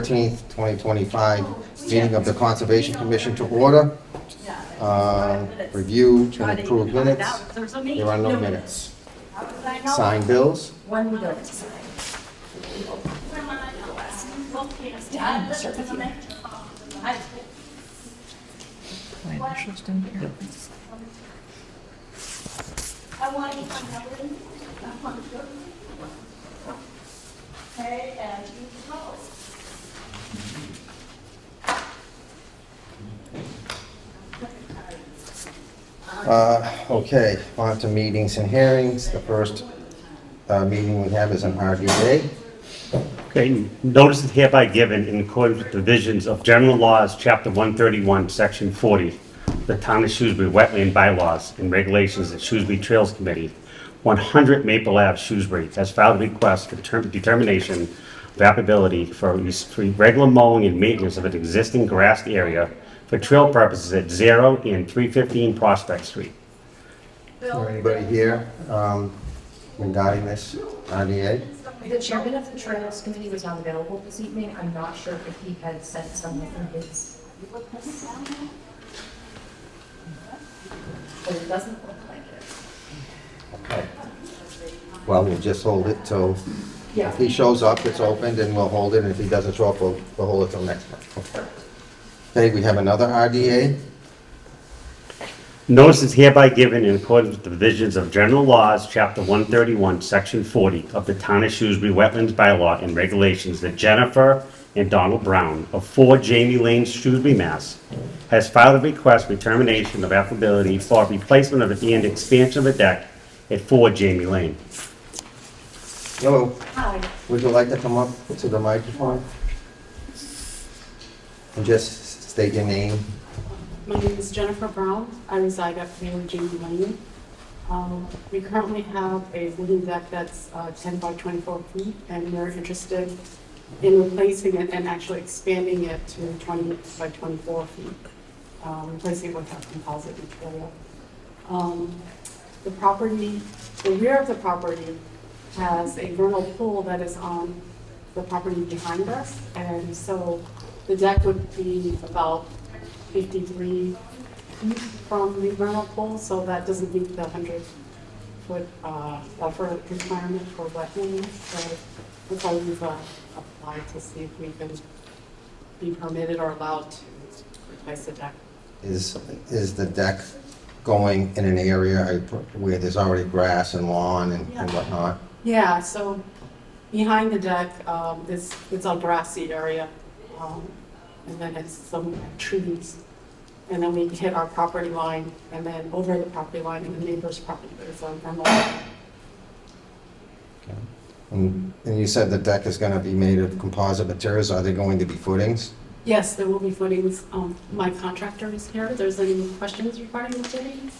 14th, 2025 meeting of the Conservation Commission to order. Review and approve minutes. There are no minutes. Sign bills. One bill. My initials down here. Okay, on to meetings and hearings. The first meeting we have is an RDA. Okay, notice is hereby given in accordance with the provisions of General Laws, Chapter 131, Section 40, the Town of Shrewsbury Wetland Bylaws and Regulations of Shrewsbury Trails Committee, 100 Maple Ave, Shrewsbury, has filed a request for determination of applicability for regular mowing and maintenance of an existing grassed area for trail purposes at 0 and 315 Prospect Street. Is there anybody here regarding this RDA? The chairman of the Trails Committee was not available this evening. I'm not sure if he had sent someone from his. But it doesn't look like it. Okay. Well, we'll just hold it till, Yeah. if he shows up, it's opened, and we'll hold it, and if he doesn't show up, we'll hold it till next month. Okay, we have another RDA. Notice is hereby given in accordance with the provisions of General Laws, Chapter 131, Section 40 of the Town of Shrewsbury Wetlands Bylaw and Regulations that Jennifer and Donald Brown of 4 Jamie Lane, Shrewsbury, Mass. has filed a request for termination of applicability for replacement of and expansion of a deck at 4 Jamie Lane. Hello, Hi. would you like to come up to the microphone? And just state your name. My name is Jennifer Brown. I reside at 4 Jamie Lane. We currently have a wooden deck that's 10 by 24 feet, and we're interested in replacing it and actually expanding it to 20 by 24 feet, replacing it with a composite material. The rear of the property has a vernal pool that is on the property behind us, and so the deck would be about 53 feet from the vernal pool, so that doesn't meet the 100-foot buffer requirement for wetlands. So that's why we've applied to see if we can be permitted or allowed to replace the deck. Is the deck going in an area where there's already grass and lawn and whatnot? Yeah, so behind the deck, it's a grassy area, and then it's some trees. And then we hit our property line, and then over the property line in the neighbor's property, there's a vernal. And you said the deck is going to be made of composite materials. Are they going to be footings? Yes, there will be footings. My contractor is here. If there's any questions regarding the footings?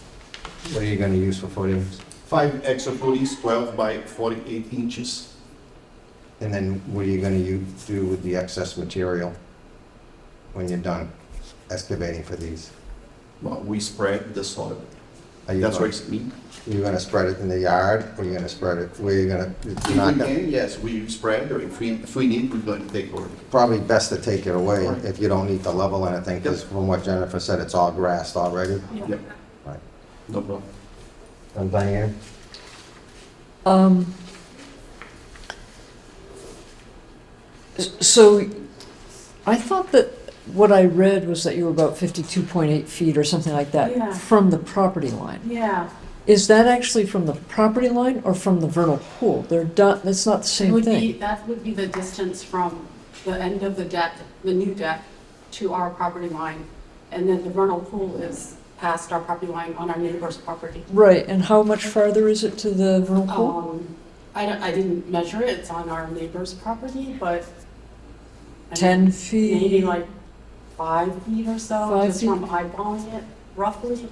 What are you going to use for footings? 5 extra footings, 12 by 48 inches. And then what are you going to do with the excess material when you're done excavating for these? Well, we spread the soil. Are you That's what going, it's mean. you're going to spread it in the yard, or you're going to spread it where you're going to? If we can, yes, we spread, or if we need, we're going to take over. Probably best to take it away Right. if you don't need to level anything, because from what Jennifer said, it's all grassed already. Yep. Right. No problem. And Diane? So I thought that what I read was that you were about 52.8 feet or something like that Yeah. from the property line. Yeah. Is that actually from the property line or from the vernal pool? They're done, that's not the same thing. That would be the distance from the end of the deck, the new deck, to our property line. And then the vernal pool is past our property line on our neighbor's property. Right, and how much farther is it to the vernal pool? I didn't measure it. It's on our neighbor's property, but. 10 feet? Maybe like 5 feet or so, 5 just feet? from eyeballing it roughly.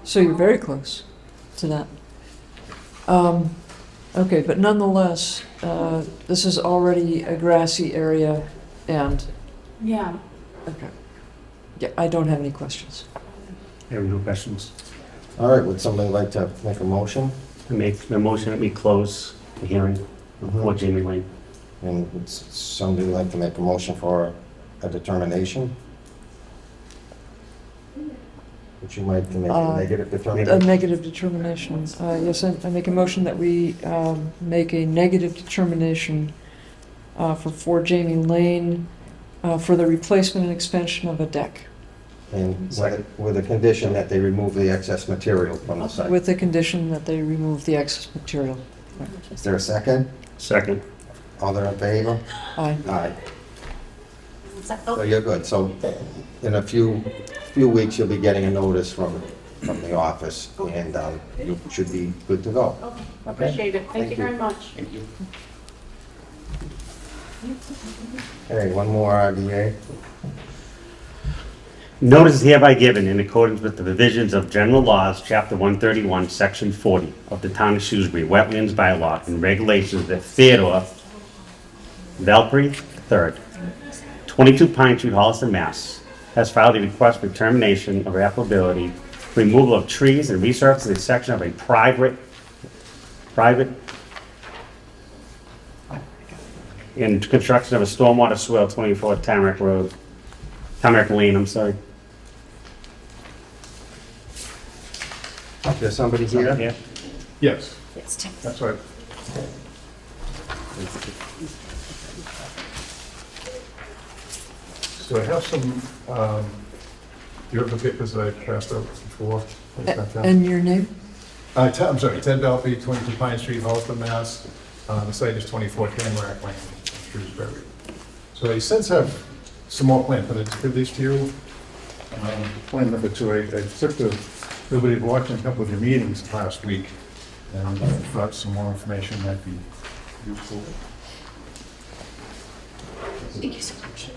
So you're very close to that. Okay, but nonetheless, this is already a grassy area and, Yeah. okay. Yeah, I don't have any questions. I have no questions. All right, would somebody like to make a motion? I make the motion that we close the hearing for Jamie Lane. And would somebody like to make a motion for a determination? Would you like to make a negative A determination? negative determination. Yes, I make a motion that we make a negative determination for 4 Jamie Lane for the replacement and expansion of a deck, And with a condition that they remove the excess material from the site. with the condition that they remove the excess material. Is there a second? Second. All there in favor? Aye. Aye. So you're good. So in a few weeks, you'll be getting a notice from the office, and you should be good to go. Okay, appreciate it. Thank you very much. Thank you. Okay, one more RDA. Notice is hereby given in accordance with the provisions of General Laws, Chapter 131, Section 40 of the Town of Shrewsbury Wetlands Bylaw and regulations that Theodore Valpry III, 22 Pine Street, Holliston, Mass., has filed a request for termination of applicability, removal of trees and resurfacing a section of a private and construction of a stormwater swale, 24 Tamarack Lane, I'm sorry. Is there somebody here? Yeah. Yes, Yes, Tim. that's right. So I have some, do you have the papers that I passed out before? And your name? I'm sorry, Ted Belfi, 22 Pine Street, Holliston, Mass. The site is 24 Tamarack Lane, Shrewsbury. So I since have some more plans, but I just give these to you. Plan number 2, I took everybody watching a couple of your meetings last week, and I thought some more information might be useful. Thank you so much.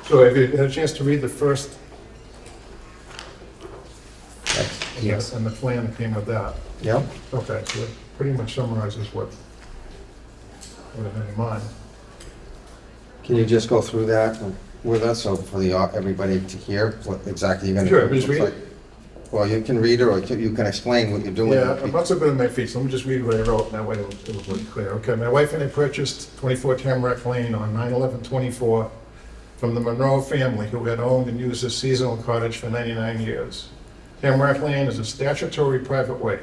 So have you had a chance to read the first? Yes. And the plan that came with that? Yep. Okay, so it pretty much summarizes what I had in mind. Can you just go through that with us, so for everybody to hear what exactly you're gonna do? Sure, just read it. Well, you can read it, or you can explain what you're doing. Yeah, I'm not so good on my feet, so let me just read what I wrote, and that way it'll be clear. Okay, my wife and I purchased 24 Tamarack Lane on 9/11/24 from the Monroe family, who had owned and used this seasonal cottage for 99 years. Tamarack Lane is a statutory private way,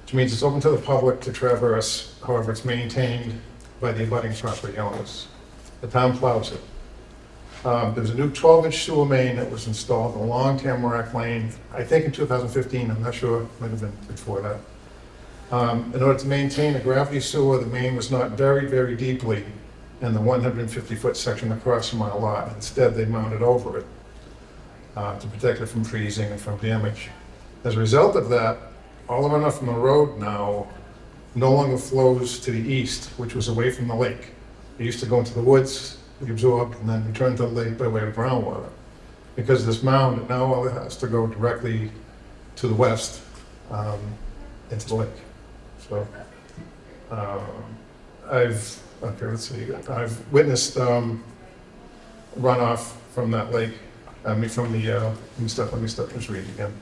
which means it's open to the public to traverse. However, it's maintained by the abutting property owners. The town plows it. There's a new 12-inch sewer main that was installed along Tamarack Lane, I think in 2015, I'm not sure, might have been before that. In order to maintain a gravity sewer, the main was not buried very deeply in the 150-foot section across from our lot. Instead, they mounted over it to protect it from freezing and from damage. As a result of that, all the runoff from the road now no longer flows to the east, which was away from the lake. It used to go into the woods, be absorbed, and then return to the lake by way of groundwater. Because of this mound, it now all has to go directly to the west into the lake. So I've witnessed runoff from that lake. Let me just read again.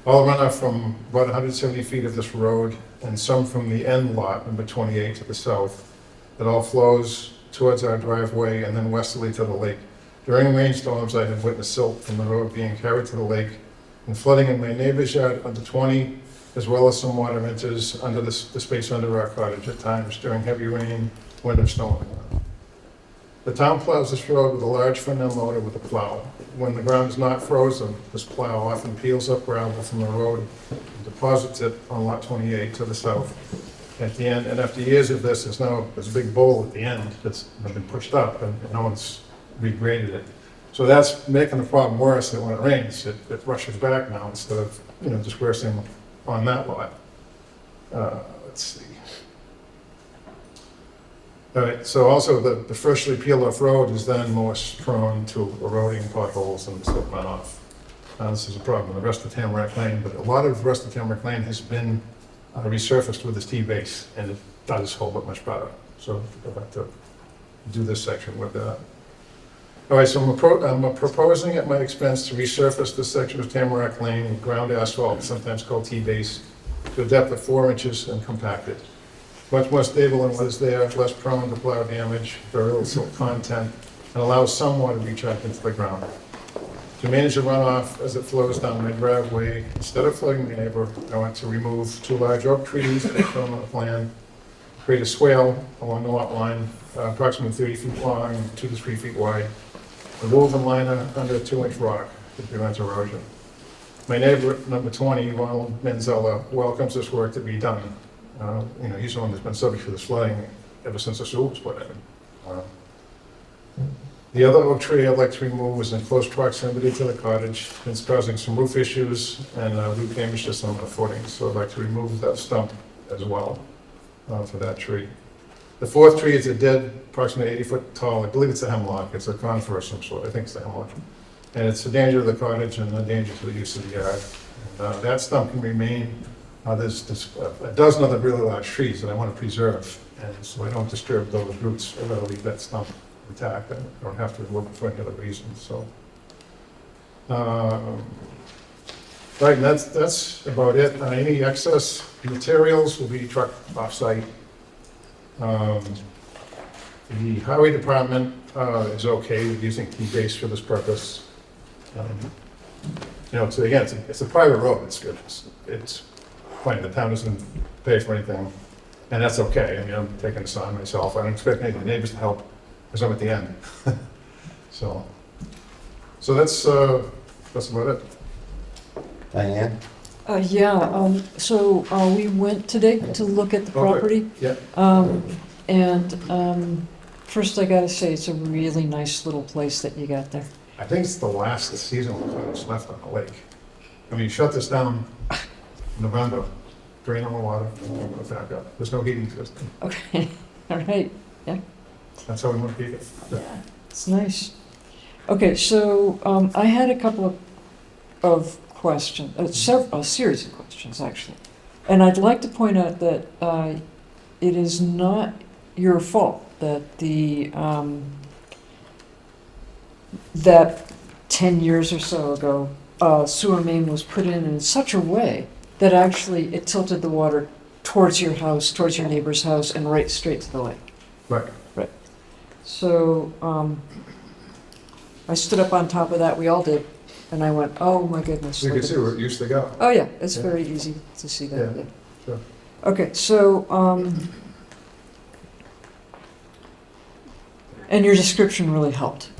All runoff from about 170 feet of this road, and some from the end lot, number 28 to the south, that all flows towards our driveway and then westerly to the lake. During rainstorms, I have witnessed silt from the road being carried to the lake and flooding in my neighbor's yard under 20, as well as some water enters under the space under our cottage at times during heavy rain, wind, or snow. The town plows this road with a large front-end loader with a plow. When the ground is not frozen, this plow often peels up gravel from the road and deposits it on lot 28 to the south. At the end, and after years of this, there's a big bowl at the end that's been pushed up, and no one's regraded it. So that's making the problem worse, that when it rains, it rushes back now instead of, dispersing on that lot. Let's see. All right, so also the freshly peeled off road is then more prone to eroding potholes and silt runoff. This is a problem in the rest of Tamarack Lane, but a lot of the rest of Tamarack Lane has been resurfaced with this T-base, and it does hold up much better. So we'll have to do this section with that. All right, so I'm proposing at my expense to resurface this section of Tamarack Lane with ground asphalt, sometimes called T-base, to a depth of 4 inches and compacted. Much more stable than what is there, less prone to plow damage, very little silt content, and allows some water to be tracked into the ground. To manage the runoff as it flows down my driveway, instead of flooding the neighbor, I want to remove 2 large oak trees that are shown on the plan, create a swale along the lot line, approximately 30 feet long, 2 to 3 feet wide, a woven liner under a 2-inch rock to prevent erosion. My neighbor, number 20, Ronald Manzella, welcomes this work to be done. He's the one that's been subject to this flooding ever since the sewer was put in. The other oak tree I'd like to remove is in close proximity to the cottage. It's causing some roof issues and root damage to some of the footings, so I'd like to remove that stump as well for that tree. The 4th tree is a dead, approximately 80 foot tall, I believe it's a hemlock, it's a conifer of some sort, I think it's a hemlock. And it's a danger to the cottage and a danger to the use of the yard. And, that stump can remain, there's a dozen other really large trees that I want to preserve, and so I don't disturb those roots, I'd rather leave that stump intact, I don't have to remove it for any other reason, so. Right, and that's about it. Any excess materials will be trucked off-site. The highway department is okay with using T-base for this purpose. So again, it's a private road, it's good. It's fine, the town doesn't pay for anything, and that's okay. I'm taking this on myself. I don't expect any of the neighbors to help, because I'm at the end. So that's about it. Diane? So we went today to look at the property. Yeah. First I gotta say, it's a really nice little place that you got there. I think it's the last seasonal cottage left on the lake. You shut this down in November, drain all the water, and put it back up. There's no heating system. Okay, all right, yeah. That's how we want to keep it. Yeah, it's nice. Okay, so I had a couple of questions, a series of questions actually. And I'd like to point out that it is not your fault that that 10 years or so ago, sewer main was put in such a way that actually it tilted the water towards your house, towards your neighbor's house, and right straight to the lake. Right. Right. So I stood up on top of that, we all did, and I went, oh my goodness. So you look can at see where this. it used to go. Oh yeah, it's Yeah. very easy to see that. Yeah, sure. Okay, so, and your description really helped.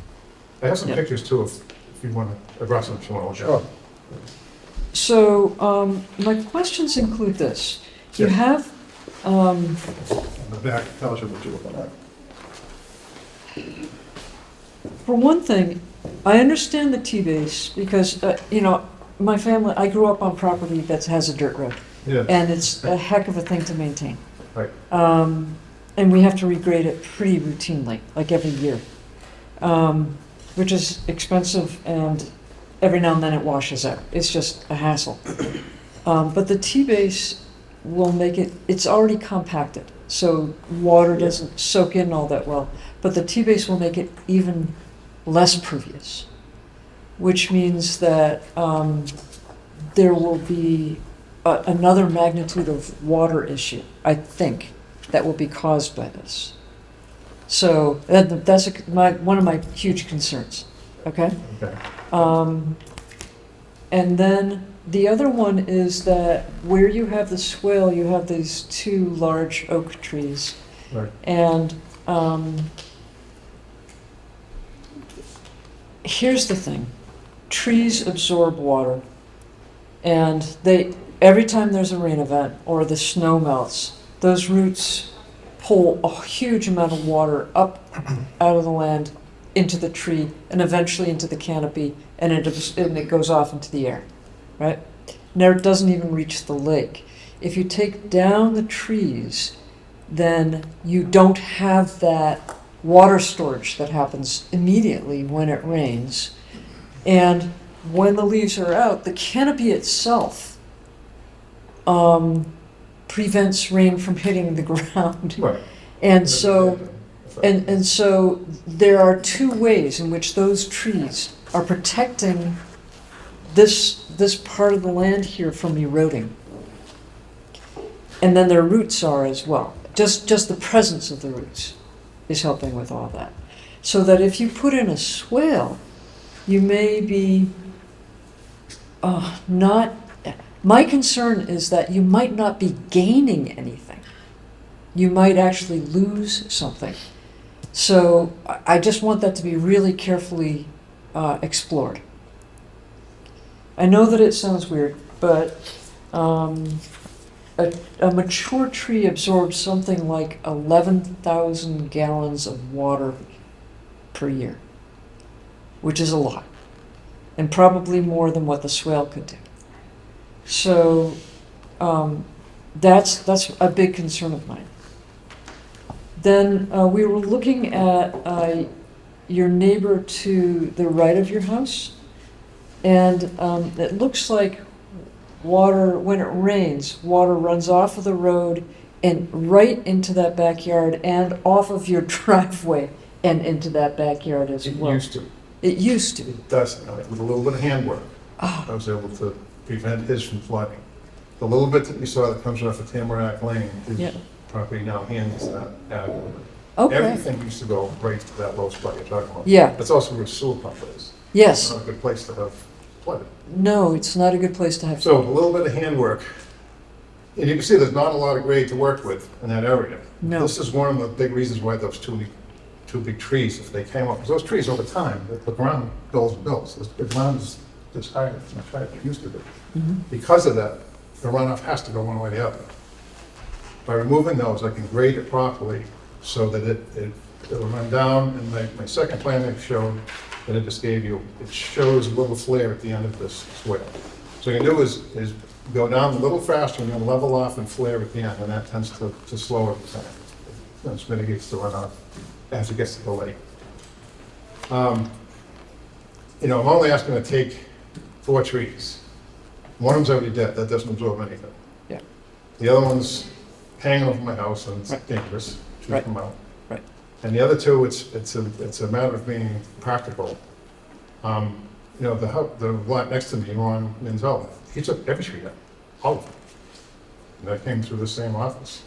I have some Yeah. pictures too, if you want to, I brought some if you want to look at them. So, my questions include this. You Yes. have, On the back tells you what you're looking at. for one thing, I understand the T-base because, my family, I grew up on property that has a dirt road, Yeah, and it's a heck of a thing to maintain. right. And we have to regrade it pretty routinely, like every year, which is expensive, and every now and then it washes out. It's just a hassle. But the T-base will make it, it's already compacted, so water doesn't soak in all that well. But the T-base will make it even less pervious, which means that there will be another magnitude of water issue, I think, that will be caused by this. So that's one of my huge concerns, okay? Okay. And then the other one is that where you have the swale, you have these 2 large oak trees. Right. And here's the thing. Trees absorb water. And every time there's a rain event or the snow melts, those roots pull a huge amount of water up out of the land into the tree and eventually into the canopy, and it goes off into the air, right? Now it doesn't even reach the lake. If you take down the trees, then you don't have that water storage that happens immediately when it rains. And when the leaves are out, the canopy itself prevents rain from hitting the ground. Right. And so there are 2 ways in which those trees are protecting this part of the land here from eroding. And then their roots are as well. Just the presence of the roots is helping with all that. So that if you put in a swale, you may be not, my concern is that you might not be gaining anything. You might actually lose something. So I just want that to be really carefully explored. I know that it sounds weird, but a mature tree absorbs something like 11,000 gallons of water per year, which is a lot, and probably more than what the swale could do. So that's a big concern of mine. Then we were looking at your neighbor to the right of your house, and it looks like water, when it rains, water runs off of the road and right into that backyard and off of your driveway and into that backyard as It well. used to. It used to. It does, with a little bit of handwork, Ah. I was able to prevent his from flooding. The little bit that you saw that comes off of Tamarack Lane, Yeah. his property now handles that adequately. Okay. Everything used to go right to that low spot you're talking about. Yeah. That's also where a sewer pump is. It's Yes. not a good place to have flooded. No, it's not a good place to have. So a little bit of handwork, and you can see there's not a lot of grade to work with in that area. No. This is one of the big reasons why those two big trees, if they came up, because those trees over time, the ground builds and builds. The ground is this higher, it's much higher than it used to be. Mhm. Because of that, the runoff has to go one way or the other. By removing those, I can grade it properly so that it'll run down, and my second plan I showed that I just gave you, it shows a little flare at the end of this swale. So what you can do is go down a little faster and then level off and flare at the end, and that tends to slow it down. This mitigates the runoff as it gets to the lake. You know, I'm only asking to take 4 trees. One of them's already dead, that doesn't absorb anything. Yeah. The other one's hanging over my house and it's Right. dangerous, should Right. come out. Right. And the other two, it's a matter of being practical. You know, the lot next to me, Ron Menzel, he took every tree down, all of them. And that came through the same office.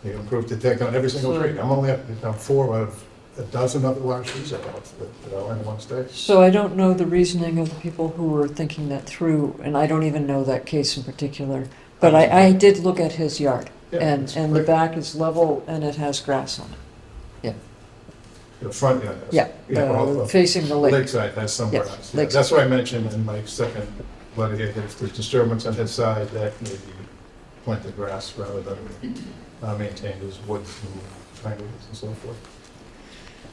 He approved to take down every single tree. I'm only up to 4 out of a dozen other large trees I have that are in one stage. So I don't know the reasoning of the people who were thinking that through, and I don't even know that case in particular. But I did look at his yard, Yeah, and it's the great. back is level and it has grass on it. The front yard has. Yeah, well, facing the lake. Lakeside has some Yeah, grass. Yeah, lakeside. that's what I mentioned in my second letter here, if there's disturbance on his side, that may be planted grass rather than maintained as woods and triangles and so forth.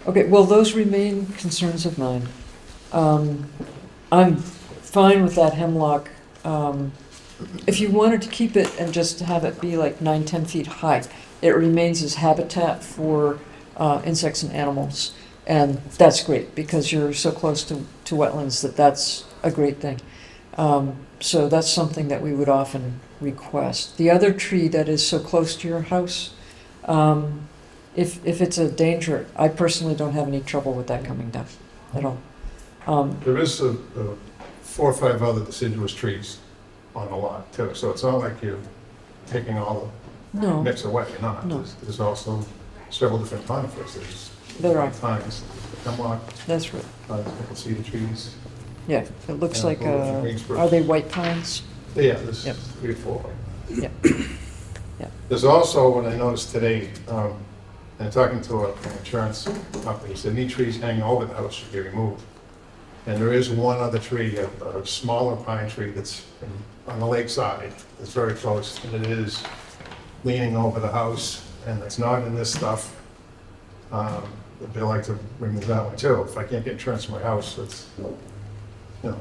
Okay, well, those remain concerns of mine. I'm fine with that hemlock. If you wanted to keep it and just have it be like 9, 10 feet high, it remains as habitat for insects and animals. And that's great, because you're so close to wetlands that's a great thing. So that's something that we would often request. The other tree that is so close to your house, if it's a danger, I personally don't have any trouble with that coming down at all. There is 4 or 5 other deciduous trees on the lot too, so it's not like you're taking all the No, mix away, you're not. No. There's also several different conifers, There are. pines, hemlock, that's right. pickled cedar trees. Yeah, it looks Yeah, like, green spruce. are they white pines? Yeah, there's Yep. 3 or 4. Yeah. Yeah. There's also, what I noticed today, and talking to an insurance company, he said any trees hanging over the house should be removed. And there is one other tree, a smaller pine tree that's on the lake side, that's very close, and it is leaning over the house, and it's not in this stuff. They'd like to remove that one too. If I can't get insurance for my house, it's, you know.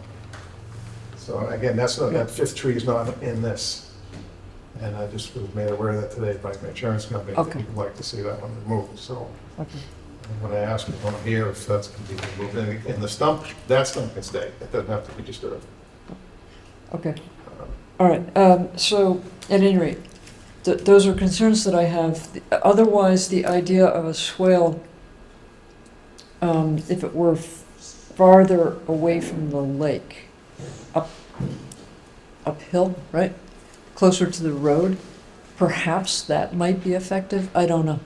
So again, that 5th tree is not in this. And I just was made aware of that today by my insurance company. Okay. People would like to see that one removed, so. Okay. And when I asked them on here if that's going to be removed, and in the stump, that stump can stay. It doesn't have to be disturbed. Okay, all right, so at any rate, those are concerns that I have. Otherwise, the idea of a swale, if it were farther away from the lake, uphill, right? Closer to the road, perhaps that might be effective. I don't know.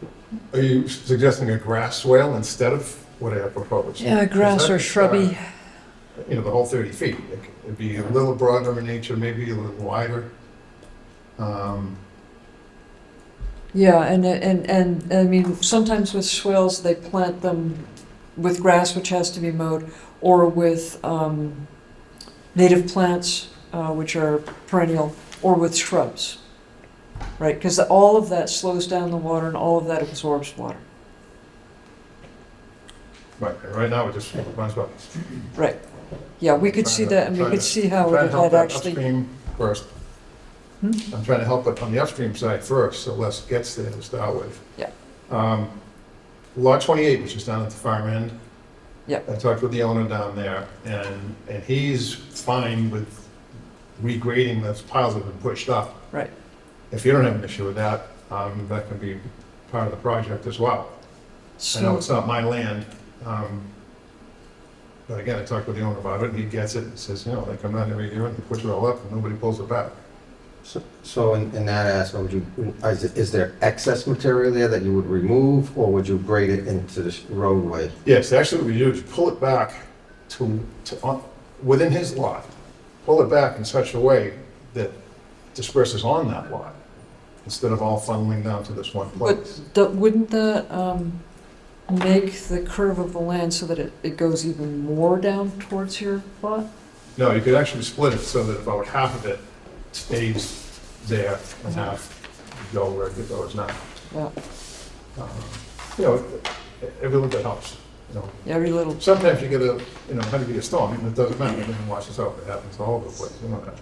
Are you suggesting a grass swale instead of what I have proposed? Yeah, grass or shrubby. You know, the whole 30 feet. It'd be a little broader in nature, maybe a little wider. Yeah, and I mean, sometimes with swales, they plant them with grass, which has to be mowed, or with native plants, which are perennial, or with shrubs, right? Because all of that slows down the water and all of that absorbs water. Right, and right now it just runs well. Right. Yeah, we could see that, and we could see how it had actually. Upstream first. I'm trying to help it on the upstream side first, so less gets there to start with. Yeah. Lot 28, which is down at the far end. Yeah. I talked with the owner down there, and he's fine with regrading those piles that have been pushed up. Right. If you don't have an issue with that, that can be part of the project as well. I know So, it's not my land, but again, I talked with the owner about it, and he gets it, and says, you know, they come down every year and they push it all up, and nobody pulls it back. So in that aspect, would you, is there excess material there that you would remove, or would you grade it into the roadway? Yes, actually, what we do is pull it back within his lot, pull it back in such a way that disperses on that lot, instead of all funneling down to this one place. but wouldn't that make the curve of the land so that it goes even more down towards your lot? No, you could actually split it so that about half of it stays there and half go where it goes now. Yeah, You know, every little bit helps, you know. every little, Sometimes you get a, you know, heavy storm, and it doesn't matter, everything washes out, it happens all over the place, you know that.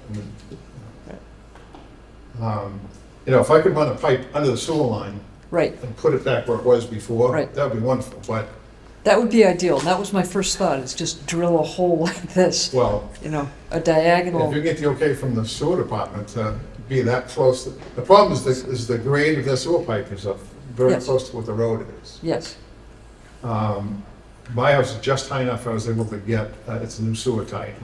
You know, if I could run a pipe under the sewer line right. and put it back where it was before, Right. that would be wonderful, but, That would be ideal. And that was my first thought, is just drill a hole like this, well, you know, a if diagonal. you get the okay from the sewer department to be that close, the problem is the grade of the sewer pipe is up very Yes. close to what the road is. Yes, My house is just high enough, I was able to get, it's a new sewer tight,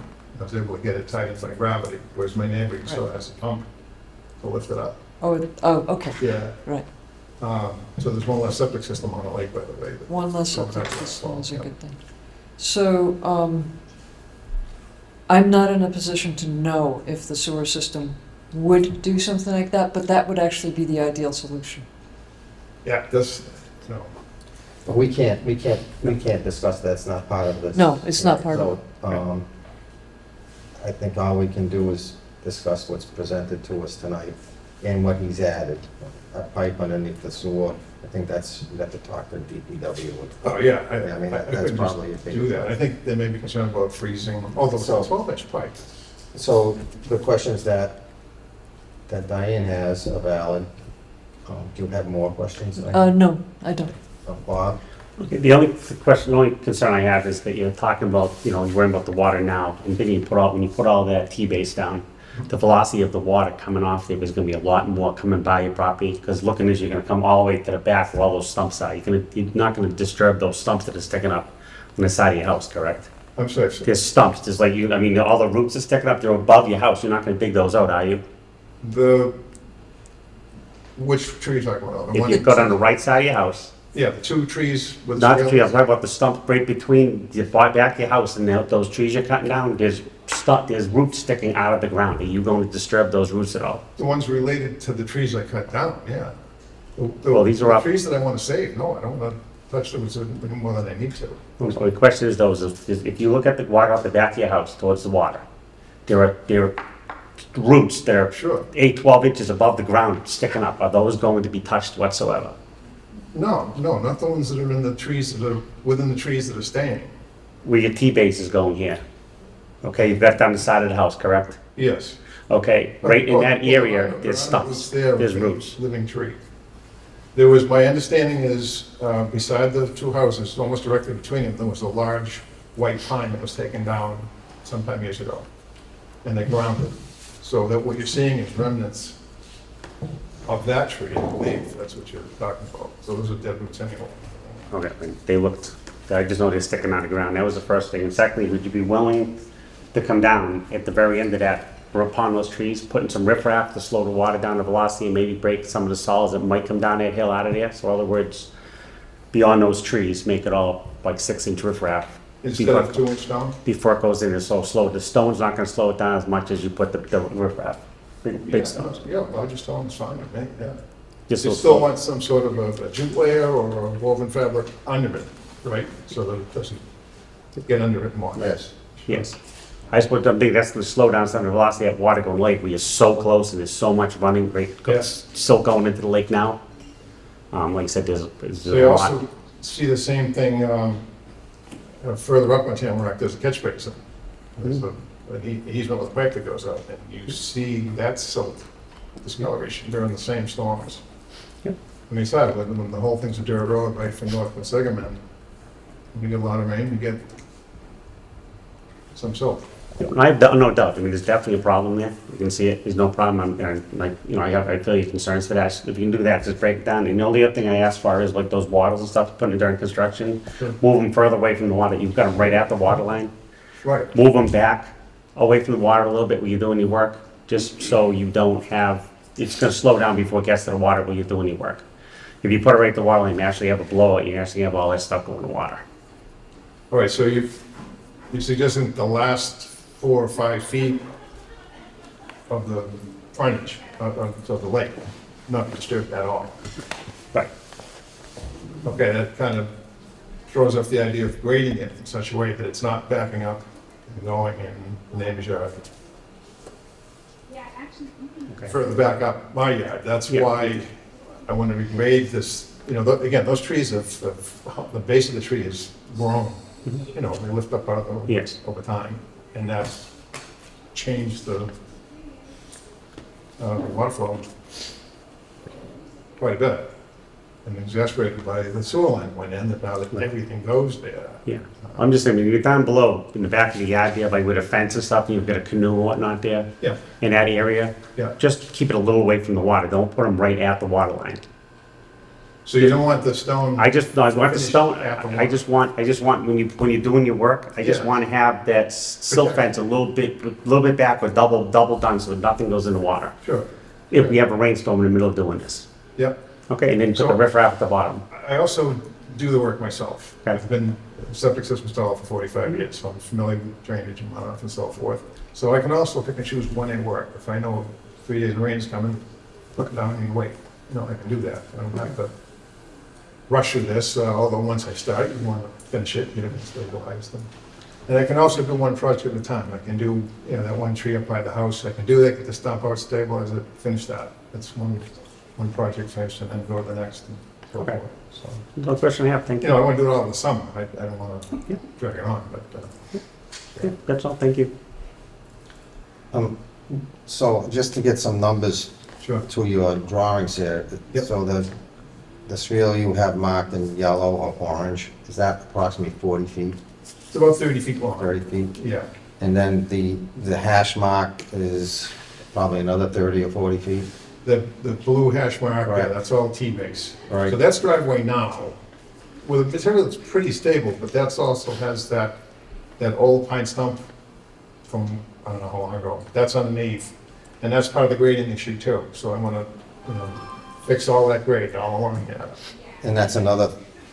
I was able to get it tightened by gravity, whereas my neighbor still has a pump to lift it up. oh, okay, Yeah. right. So there's one less septic system on the lake, by the way. but- One less septic Sometimes system is a yeah. good thing. So, I'm not in a position to know if the sewer system would do something like that, but that would actually be the ideal solution. Yeah, this, you know, But we can't discuss that, it's not part of this. No, it's not part of it. So, I think all we can do is discuss what's presented to us tonight and what he's added. A pipe underneath the sewer, I think that's, you have to talk to DPW. oh, yeah, I mean, I that's couldn't probably a just big. do that. I think they may be concerned about freezing, although it's a 12-inch pipe. So the questions that Diane has are valid. Do you have more questions? No, I don't. Bob? Okay, the only question, the only concern I have is that you're talking about, you know, you're worrying about the water now, and then when you put all that T-base down, the velocity of the water coming off there is gonna be a lot more coming by your property, because looking as you're gonna come all the way to the back where all those stumps are, you're not gonna disturb those stumps that are sticking up on the side of your house, correct? I'm sorry, sir. There's stumps, there's like I mean, all the roots are sticking up, they're above your house, you're not gonna dig those out, are you? Which tree are you talking about? The If one- you go down the right side of your house, Yeah, the two trees with. not the swales? tree, I'm talking about the stump right between the back of your house and those trees you're cutting down, there's roots sticking out of the ground. Are you going to disturb those roots at all? The ones related to the trees I cut down, yeah. Well, these are up. The trees that I want to save, no, I don't want to touch them any more than I need to. So the question is though, is if you look at the water off the back of your house towards the water, there are roots that are Sure. 12 inches above the ground sticking up. Are those going to be touched whatsoever? No, not the ones that are in the trees that are, within the trees that are staying. Where your T-base is going here. Okay, you've got down the side of the house, correct? Yes. Okay, right in that area, there's stumps. stumps, there's roots. Living tree. There was, my understanding is, beside the two houses, almost directly between them, there was a large white pine that was taken down sometime years ago. And they grounded it. So that what you're seeing is remnants of that tree, I believe, that's what you're talking about. So those are dead roots anyway. Okay, they looked, I just know they're sticking out of the ground. That was the first thing. And secondly, would you be willing to come down at the very end of that or upon those trees, putting some riprap to slow the water down, the velocity, and maybe break some of the solids that might come down that hill out of there. So in other words, beyond those trees, make it all like 6-inch riprap. Instead of 2-inch stone? Before it goes in, it's so slow. The stone's not gonna slow it down as much as you put the riprap, big stones. Yeah, larger stone's fine with me, yeah. Just You so still slow. want some sort of a jute layer or a woven fabric under it, right? So that it doesn't get under it more. Yes. Yes. I suppose, I think that's the slow down some of the velocity at Watergon Lake, where you're so close and there's so much running, right? Yeah. Still going into the lake now. Like I said, there's So you a lot. also see the same thing further up on Tamarack, there's a catch basin. There's an easement with a pipe that goes out, and you see that silt discoloration during the same storms. Yep. When you saw it, when the whole thing's a dirt road right from North Quinsigamond, when you get a lot of rain, you get some silt. And I have no doubt, I mean, there's definitely a problem there. You can see it, there's no problem. I feel your concerns for that. If you can do that, just break it down. And the only other thing I ask for is like those wattles and stuff, putting it during construction, Sure. move them further away from the water. You've got them right at the water line. Right. Move them back away from the water a little bit when you're doing your work, just so you don't have, it's gonna slow down before it gets to the water when you're doing your work. If you put it right at the water line, you actually have a blowout, you actually have all that stuff going in the water. All right, so you're suggesting the last 4 or 5 feet of the frontage of the lake, not disturbed at all. Right. Okay, that kind of throws off the idea of grading it in such a way that it's not backing up and going in the neighbor's yard. Okay. Further back up my yard, that's Yeah. why I want to regrade this, again, those trees the base of the tree is grown, they lift up out of the, Yes. over time, and that's changed the water flow quite a bit. And exasperated by the sewer line went in, that now that everything goes there. Yeah, I'm just saying, when you're down below, in the back of the yard there, like with a fence and stuff, and you've got a canoe and whatnot there, Yeah, in that area, yeah. just keep it a little away from the water, don't put them right at the water line. So you don't want the stone? I want the stone, At the I just want, when you're doing your work, I just Yeah. want to have that silt fence a little bit back, or double done, so nothing goes in the water. Sure, If we have a rainstorm in the middle of doing this. yeah. Okay, and then put the riffraff at the bottom. I also do the work myself. Okay. I've been a septic system installer for 45 years, so I'm familiar with drainage and runoff and so forth. So I can also pick and choose when I work. If I know 3 days of rain is coming, look down and wait. I can do that. I don't have to rush through this, although once I start, you want to finish it, you can stabilize them. And I can also do one project at a time. I can do, that one tree up by the house. I can do that, get the stump out, stabilize it, finish that. That's one project finished, and then go to the next and so Okay. forth. So, No question I have, thank you. I want to do it all in the summer. I don't want to drag it on, but, Yeah, that's all, thank you. So just to get some numbers sure. to your drawings here. Yep. So the swale you have marked in yellow or orange, is that approximately 40 feet, It's about 30 feet long. 30 feet? Yeah, And then the hash mark is probably another 30 or 40 feet? the blue hash mark, yeah, Right. that's all T-base. Right. So that's driveway now, with a material that's pretty stable, but that's also has that old pine stump from, I don't know how long ago. That's underneath, and that's part of the grading issue too. So I want to, fix all that grade all along here. And that's another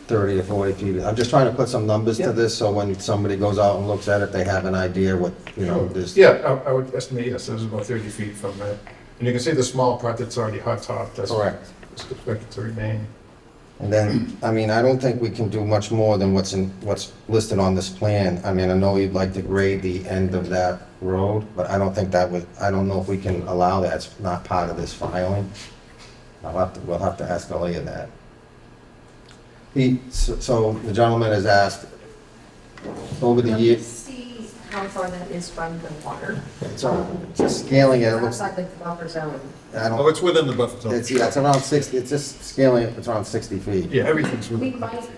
30 or 40 feet. I'm just trying to put some numbers Yeah. to this, so when somebody goes out and looks at it, they have an idea what, there's. Yeah, I would estimate, yes, this is about 30 feet from that. And you can see the small part that's already hot top, that's Correct. expected to remain. And then, I don't think we can do much more than what's listed on this plan. I know you'd like to grade the end of that road, but I don't think I don't know if we can allow that. It's not part of this filing. We'll have to ask Aaliyah that. So the gentleman has asked, over the Let me years, see how far that is from the water. so just scaling it, it looks, Outside like the buffer zone. I Oh, don't, it's within the buffer zone. it's around 60, it's just scaling it, it's around 60 feet. Yeah, everything's We within. might,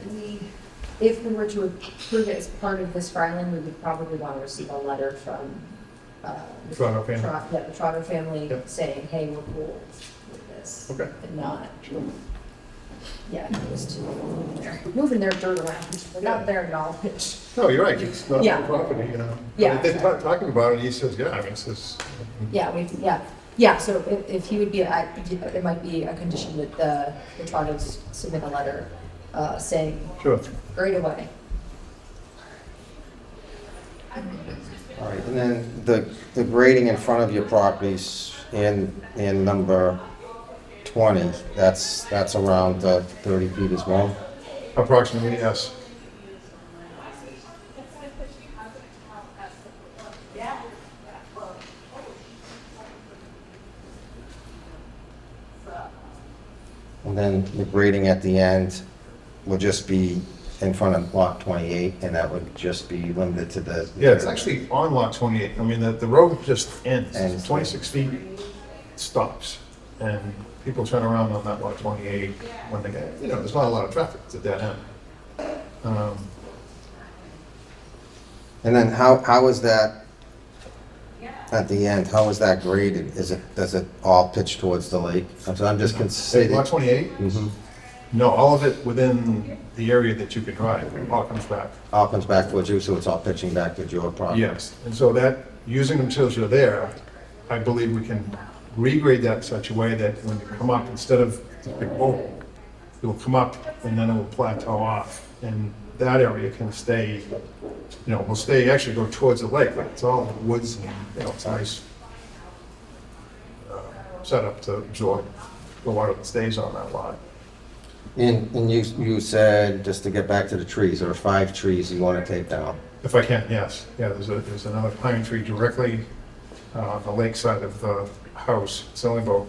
if we were to approve it as part of this filing, we would probably want to receive a letter from, the Trotter family. The Trotter family Yep. saying, hey, we're cool with this. Okay. But not, Yeah, just moving their dirt around, they're not there at all. No, you're right, it's not Yeah. their property, you know. Yeah. They're talking about it, he says, yeah, I mean, it says, Yeah, so if he would be, it might be a condition that the Toronto's submit a letter, saying, sure. right away. All right, and then the grading in front of your properties in number 20, that's around 30 feet as well? Approximately, yes. And then the grading at the end will just be in front of lot 28, and that would just be limited to the... Yeah, it's actually on lot 28. I mean, the road just ends. Ends. 26 feet stops. And people turn around on that lot 28 when they get, you know, there's not a lot of traffic. It's a dead end. And then how is that, at the end, how is that graded? Does it all pitch towards the lake? I'm just Say, considering... lot 28? Mhm. No, all of it within the area that you can drive, all comes back. All comes back towards you, so it's all pitching back towards your property? Yes, and so that, using them till you're there, I believe we can regrade that in such a way that when you come up, instead of the big bowl, it will come up and then it will plateau off. And that area can stay, you know, will stay, actually go towards the lake, like it's all woods and, you know, it's nice set up to absorb the water that stays on that lot. And you said, just to get back to the trees, there are 5 trees you want to take down. If I can, yes. Yeah, there's another pine tree directly on the lake side of the house. It's only about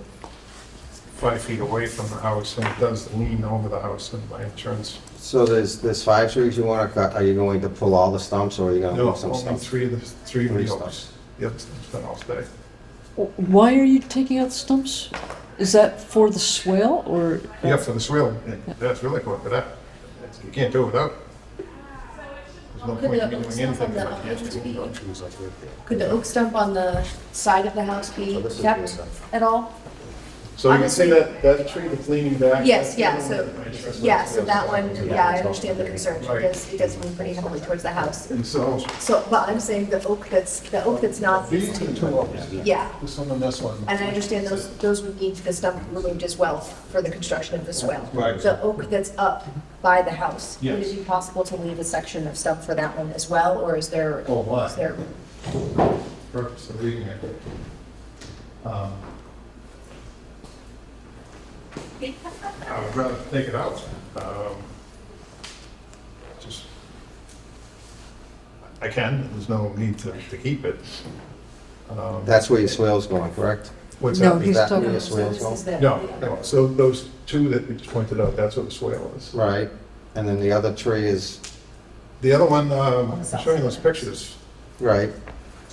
5 feet away from the house, and it does lean over the house in my entrance. So there's 5 trees you want to cut. Are you going to pull all the stumps, or are you going to No, leave some only stumps? three of Three the stumps. oaks. The other stump's been all stay. Why are you taking out stumps? Is that for the swale or? Yeah, for the swale, that's really good for that. You can't do it without. There's no Could point the in me oak doing stump anything on the if I can't house do it. be, could the oak stump on the side of the house be So this is kept good. at all? So you can see Honestly- that tree that's leaning back? Yes, that's yeah, the so, one. yeah, so that one, yeah, I understand the concern, Right. because it does lean pretty heavily towards the house. And so, So, but I'm saying the oak that's not, these are the two oaks. yeah, This one and this one. and I understand those would need the stump removed as well for the construction of the swale. Right. The oak that's up by the house, would Yes. it be possible to leave a section of stump for that one as well, or is there? Oh, why? Is there, Purpose of leaving it. I would rather take it out. Just, I can, there's no need to keep it. That's where your swale's going, correct? What's No, that? he's that talking. where your so swale's this going? is the. No, so those two that we just pointed out, that's what the swale is. Right, and then the other tree is, The other one, I'm showing those pictures. right.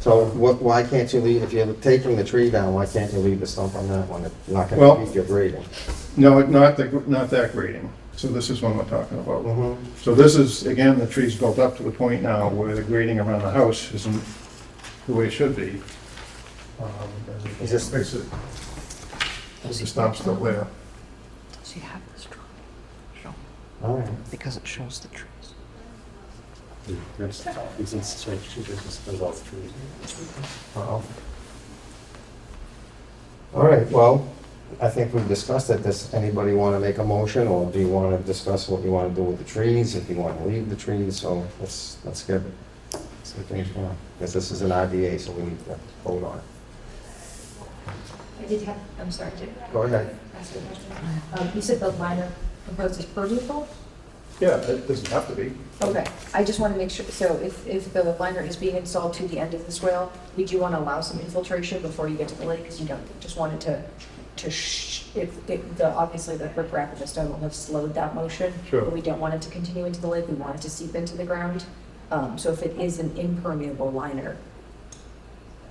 So why can't you leave, if you're taking the tree down, why can't you leave the stump on that one? If you're not Well- going to keep your grading. No, not that grading. So this is one we're talking about. Mhm. So this is, again, the tree's built up to the point now where the grading around the house isn't the way it should be. Is this- Fix it. There's the stump still there. So you have this drawing, show, All right. because it shows the trees. Uh-oh. All right, well, I think we've discussed it. Does anybody want to make a motion, or do you want to discuss what you want to do with the trees, if you want to leave the trees? So let's get, because this is an IDA, so we need to vote on it. I did have, I'm sorry, to Go ahead. ask a question. You said the liner proposed is permeable? Yeah, it doesn't have to be. Okay, I just want to make sure, so if the liner is being installed to the end of the swale, we do want to allow some infiltration before you get to the lake, because you don't just want it obviously the riprap and the stone will have slowed that motion. Sure. But we don't want it to continue into the lake, we want it to seep into the ground. So if it is an impermeable liner,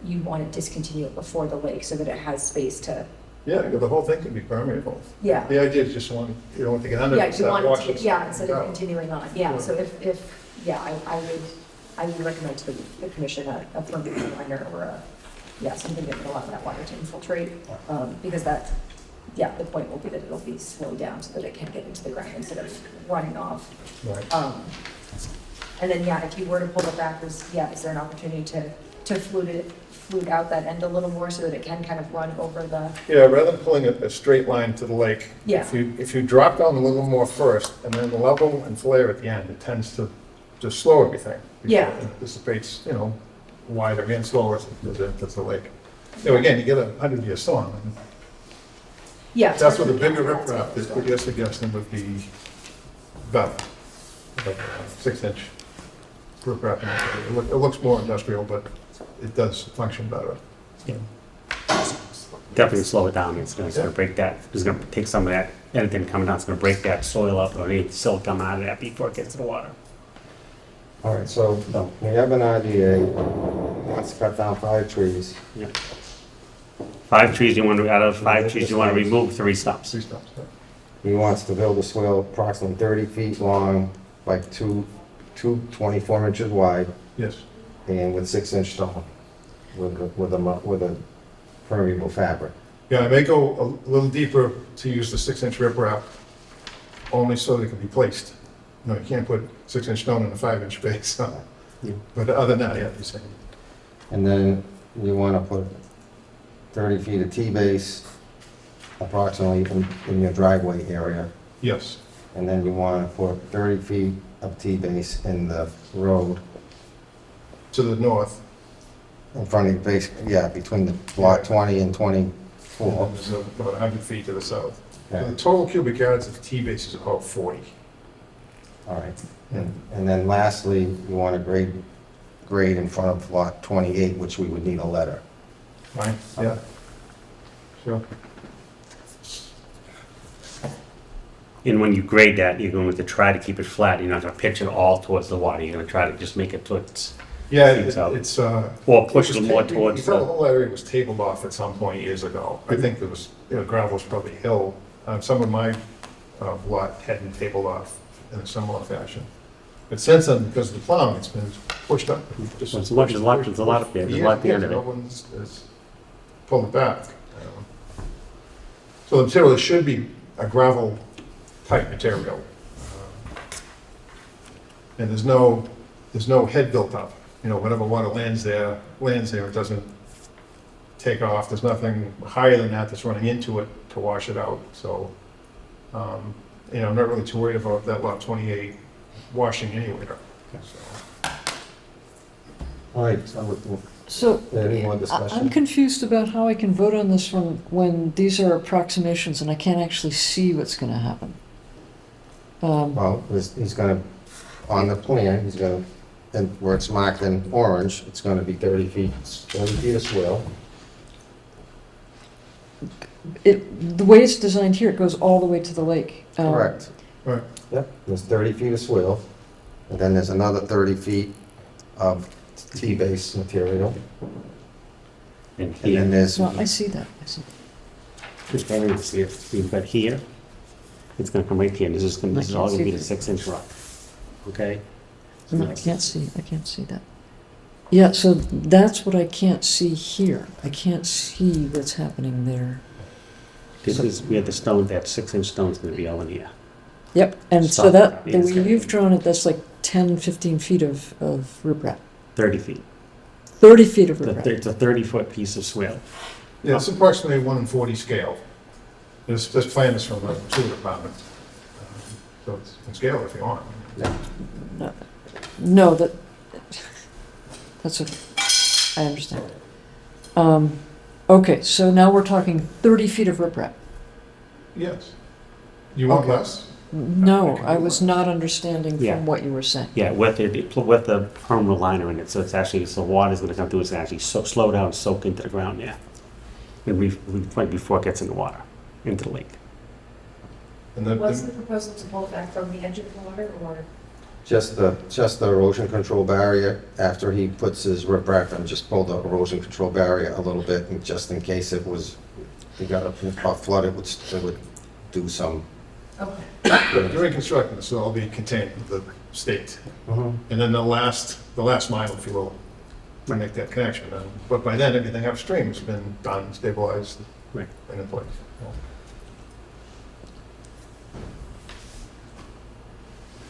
you want to discontinue it before the lake so that it has space to, Yeah, the whole thing can be permeable. yeah. The idea is just you don't want to get under Yeah, it, you start want it washing. to, yeah, instead of out. continuing on, yeah, Sure. so I would recommend to the commission a permeable liner or something that would allow that water to infiltrate, because that yeah, the point will be that it'll be slowed down so that it can get into the ground instead of running off. Right. And then, yeah, if you were to pull it back, is there an opportunity to flute out that end a little more so that it can kind of run over the, Yeah, rather than pulling a straight line to the lake. Yeah. If you drop down a little more first, and then level and flare at the end, it tends to slow everything. Yeah. It dissipates, wider and slower as the lake. Again, you get a 100-year storm, and yeah. that's what the bigger riprap is, what you're suggesting would be better. Like a 6-inch riprap. It looks more industrial, but it does function better. Definitely slow it down. It's gonna break that, it's gonna take some of that, anything coming down, it's gonna break that soil up, or any silt coming out of that before it gets to the water. All right, so we have an idea, let's cut down 5 trees. Yeah. 5 trees, out of 5 trees, you wanna remove 3 stumps. 3 stumps, yeah. He wants to build a swale approximately 30 feet long by 24 inches wide Yes. and with 6-inch stone with a permeable fabric. Yeah, I may go a little deeper to use the 6-inch riprap, only so they can be placed. You can't put 6-inch stone in a 5-inch base. But other than that, yeah, you're saying. And then you want to put 30 feet of T-base approximately in your driveway area. Yes, And then you want to put 30 feet of T-base in the road to the north. in front of the base, between the lot 20 and 24. And there's about 100 feet to the south. So Okay. the total cubic yards of T-base is about 40. All right. And then lastly, you want to grade in front of lot 28, which we would need a letter. Right? Yeah. Sure. And when you grade that, you're going to try to keep it flat, you're not gonna pitch it all towards the water, you're gonna try to just make it towards, Yeah, Seems out. it's, or push it it was more ta- towards you thought the the, whole area was tabled off at some point years ago. I think there was, gravel was probably hill. Some of my lot hadn't tabled off in a similar fashion. But since then, because of the plowing, it's been pushed up. There's a lot up there, there's a lot at the end of it. No one's has pulled it back. So the material should be a gravel type material. And there's no head built up. Whatever water lands there, it doesn't take off. There's nothing higher than that that's running into it to wash it out. So, I'm not really too worried about that lot 28 washing anywhere. So, All right, So any more I'm discussion? confused about how I can vote on this one when these are approximations and I can't actually see what's going to happen. Well, he's going to, on the plan, he's going to, and where it's marked in orange, it's going to be 30 feet of swale. The way it's designed here, it goes all the way to the lake. Correct. right. Yep, there's 30 feet of swale, and then there's another 30 feet of T-base material. and And then here, there's, No, I see that. I see. just can't even see it, but here, it's gonna come right here, and this is all gonna be the 6-inch rock, okay? No, I can't see that. Yeah, so that's what I can't see here. I can't see what's happening there. This is where the stone, that 6-inch stone's gonna be all in here. Yep, and so Stop. that, the It's way gonna you've be- drawn it, that's like 10, 15 feet of riprap. 30 feet. 30 feet of riprap. It's a 30-foot piece of swale. Yeah, it's approximately 1 in 40 scale. This plan is from the sewer department. So it's in scale if you want. No, that's okay. I understand. Okay, so now we're talking 30 feet of riprap. Yes. You want Okay. less? No, I was not understanding Yeah. from what you were saying. Yeah, with the permanent liner in it, so it's actually, so water's gonna come through, it's gonna actually slow down, soak into the ground there. And right before it gets in the water, into the lake. And the- Was the proposal to pull it back from the edge of the water, or? just the erosion control barrier. After he puts his riprap and just pull the erosion control barrier a little bit, and just in case it got a flood, it would do some. Okay. During construction, this will all be contained with the state. Mhm. And then the last mile, if you will, to make that connection. But by then, everything upstream has been done, stabilized, Right. and in place.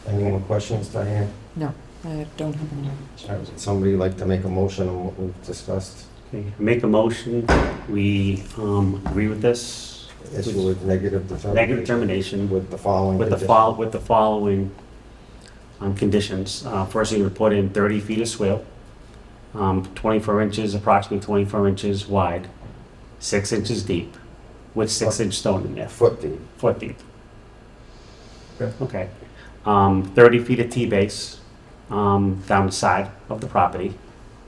Any more questions, Diane? No, I don't have any. Would somebody like to make a motion on what we've discussed? Okay, make a motion, we agree with this, Issue with negative determination? negative determination With the following with the conditions. with the following conditions. First, you would put in 30 feet of swale, 24 inches, approximately 24 inches wide, 6 inches deep, with 6-inch stone in there, Foot deep. foot deep. Okay. Okay. 30 feet of T-base down the side of the property,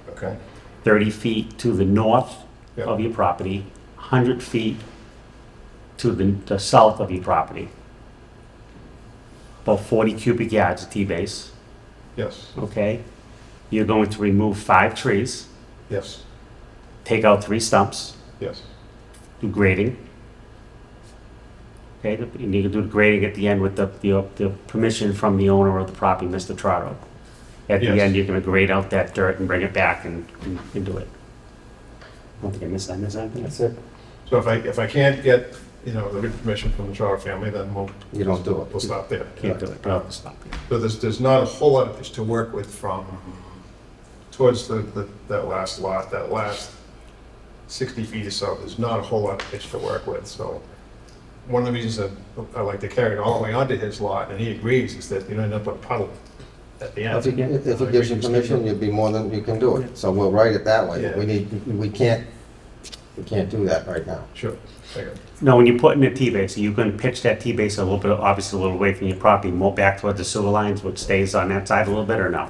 Okay, 30 feet to the north Yep. of your property, 100 feet to the south of your property. About 40 cubic yards of T-base, yes, okay? You're going to remove 5 trees, yes, take out 3 stumps, yes, do grading. Okay, and you can do the grading at the end with the permission from the owner of the property, Mr. Trotto. At the Yes. end, you're gonna grade out that dirt and bring it back and do it. I don't think I missed anything. That's it. so if I can't get, you know, the written permission from the Trower family, then You don't do it. we'll stop there. Can't do it, Uh, no, stop it. So there's not a whole lot of this to work with from towards that last lot, that last 60 feet or so, there's not a whole lot of pitch to work with, so one of the reasons that I like to carry it all the way onto his lot, and he agrees, is that you don't end up with a puddle at the end. If he gives you permission, you'd be more than, you can do it. So we'll write it that way. Yeah. We can't do that right now. Sure, I got it. No, when you put in a T-base, you can pitch that T-base a little bit, obviously a little away from your property, more back towards the sewer lines, which stays on that side a little bit, or no?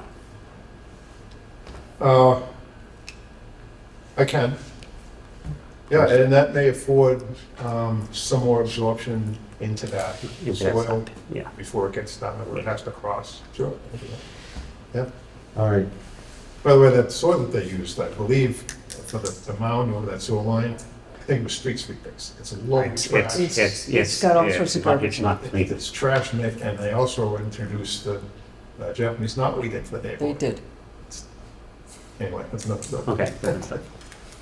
I can. Yeah, and that may afford some more absorption into that If that's- soil Yeah. before it gets done, or it has to cross. Sure. All right. By the way, that soil that they used, I believe, for the mound over that sewer line, I think it was street sweepings. It's a low trash. It's got all sorts of garbage It's not clean. It's trash, Nick, and they also introduced the Japanese knotweed into the They neighborhood. did. Anyway, that's enough. Okay.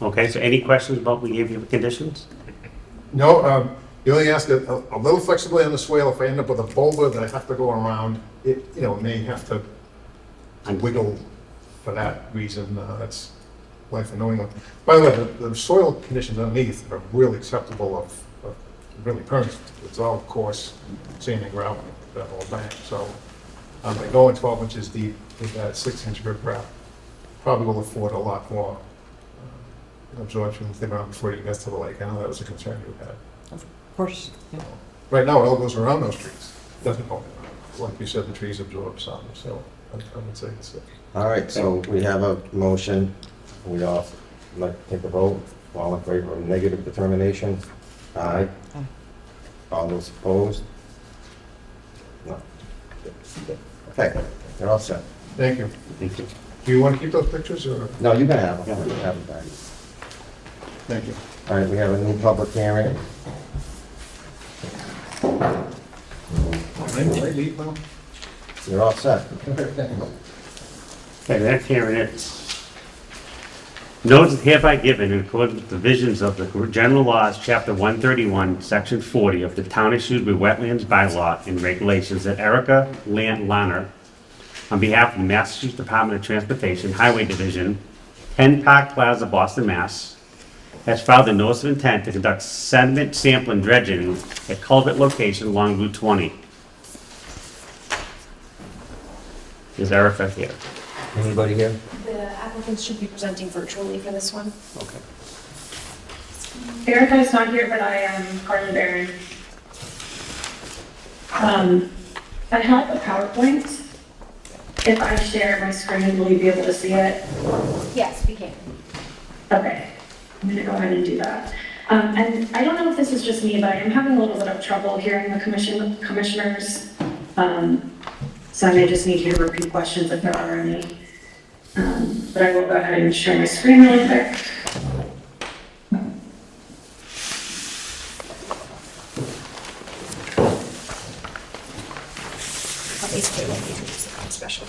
Okay, so any questions about we gave you the conditions? No, you only ask a little flexibility on the swale. If I end up with a boulder that I have to go around, it, you know, may have to wiggle for that reason. That's life in New England. By the way, the soil conditions underneath are really acceptable of really permanent. It's all coarse sand and gravel, that whole bank. So by going 12 inches deep with that 6-inch riprap, probably will afford a lot more absorption before you get to the lake. I know that was a concern you had. Of course, yeah. Right now, it all goes around those trees. Doesn't go, like you said, the trees absorb some, so I would say it's. All right, so we have a motion. We all like to take a vote. All in favor of negative determination? Aye. Aye. All those opposed? No. Okay, you're all set. Thank you. Thank you. Do you want to keep those pictures, or? No, you can have them. You can have them back. Thank you. All right, we have a new public hearing. Leave now? You're all set. Okay, that hearing it. Notice is hereby given in accordance with the provisions of the general laws, chapter 131, section 40 of the Town of Shrewsbury Wetlands Bylaw and Regulations that Erica Lanner, on behalf of the Massachusetts Department of Transportation Highway Division, 10 Park Plaza, Boston, Mass., has filed a notice of intent to conduct sediment sampling dredging at culvert location along Route 20. Is Erica here? Anybody here? The applicants should be presenting virtually for this one. Okay. Erica is not here, but I am Carly Barron. I have a PowerPoint. If I share my screen, will you be able to see it? Yes, we can. Okay, I'm gonna go ahead and do that. And I don't know if this is just me, but I am having a little bit of trouble hearing the commissioners. So I may just need you to repeat questions if there are any. But I will go ahead and share my screen really quick. I'll basically let you do something special.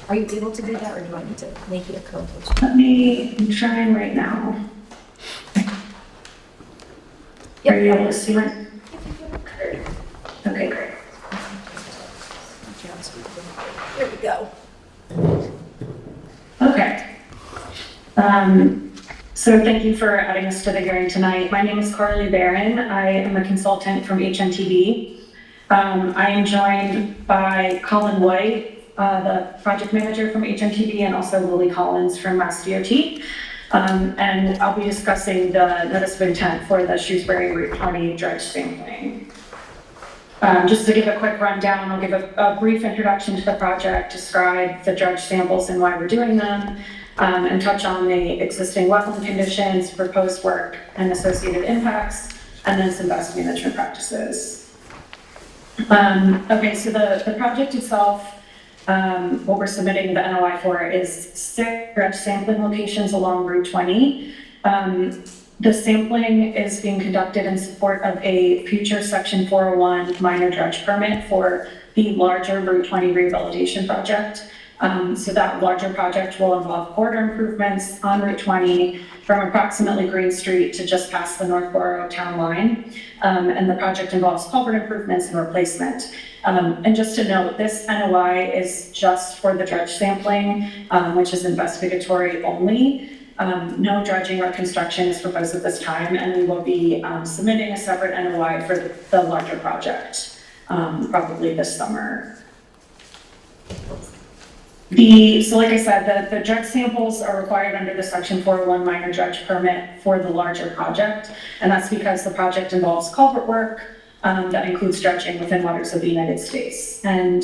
Are you able to do that, or do I need to make it a co-host? I'm trying right now. Yep. Are you able to see it? Okay, great. There we go. Okay. So thank you for adding us to the hearing tonight. My name is Carly Barron. I am a consultant from HNTV. I am joined by Colin White, the project manager from HNTV, and also Lily Collins from Mass DOT. And I'll be discussing the notice of intent for the Shrewsbury Route 20 dredge sampling. Just to give a quick rundown, I'll give a brief introduction to the project, describe the dredge samples and why we're doing them, and touch on the existing wetland conditions, proposed work, and associated impacts, and then some best management practices. Okay, so the project itself, what we're submitting the NOI for is 6 dredge sampling locations along Route 20. The sampling is being conducted in support of a future Section 401 minor dredge permit for the larger Route 20 rehabilitation project. So that larger project will involve corridor improvements on Route 20 from approximately Green Street to just past the Northborough town line. And the project involves culvert improvements and replacement. And just to note, this NOI is just for the dredge sampling, which is investigatory only. No dredging or construction is proposed at this time, and we will be submitting a separate NOI for the larger project, probably this summer. So like I said, the dredge samples are required under the Section 401 minor dredge permit for the larger project, and that's because the project involves culvert work that includes dredging within waters of the United States. And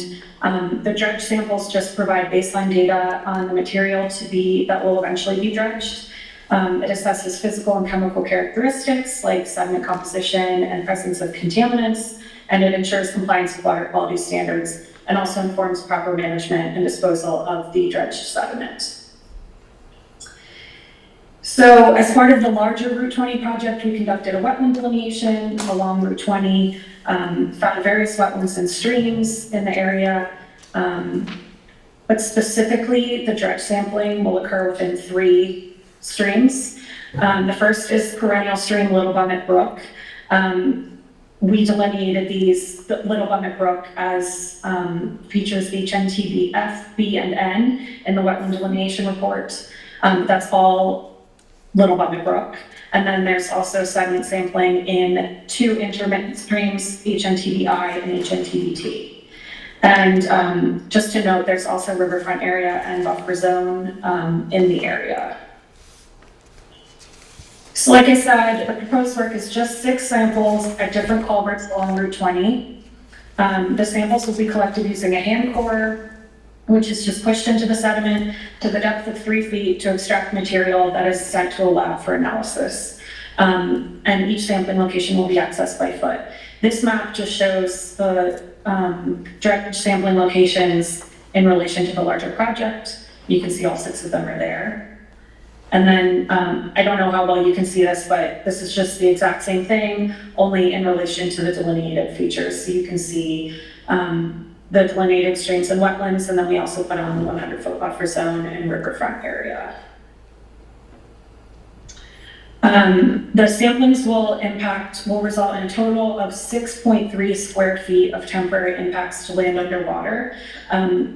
the dredge samples just provide baseline data on the material that will eventually be dredged. It assesses physical and chemical characteristics like sediment composition and presence of contaminants, and it ensures compliance with water quality standards, and also informs proper management and disposal of the dredged sediment. So as part of the larger Route 20 project, we conducted a wetland delineation along Route 20, found various wetlands and streams in the area, but specifically the dredge sampling will occur within 3 streams. The first is perennial stream Little Bummit Brook. We delineated the Little Bummit Brook as features HNTB F, B, and N in the wetland delineation report. That's all Little Bummit Brook. And then there's also sediment sampling in 2 intermittent streams, HNTBI and HNTBT. And just to note, there's also riverfront area and buffer zone in the area. So like I said, the proposed work is just 6 samples at different culverts along Route 20. The samples will be collected using a hand core, which is just pushed into the sediment to the depth of 3 feet to extract material that is sent to a lab for analysis. And each sampling location will be accessed by foot. This map just shows the dredge sampling locations in relation to the larger project. You can see all 6 of them are there. And then, I don't know how well you can see this, but this is just the exact same thing, only in relation to the delineated features. So you can see the delineated streams and wetlands, and then we also put on the 100-foot buffer zone and riverfront area. The samplings will result in a total of 6.3 square feet of temporary impacts to land underwater.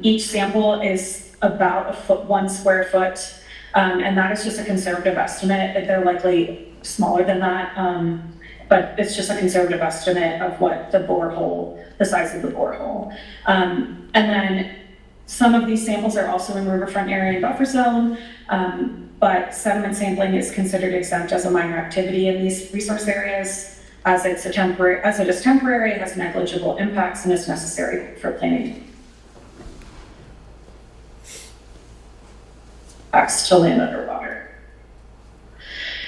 Each sample is about 1 square foot. And that is just a conservative estimate. They're likely smaller than that, but it's just a conservative estimate of what the size of the borehole. And then some of these samples are also in riverfront area and buffer zone, but sediment sampling is considered exempt as a minor activity in these resource areas, as it is temporary, has negligible impacts, and is necessary for planning. To land underwater.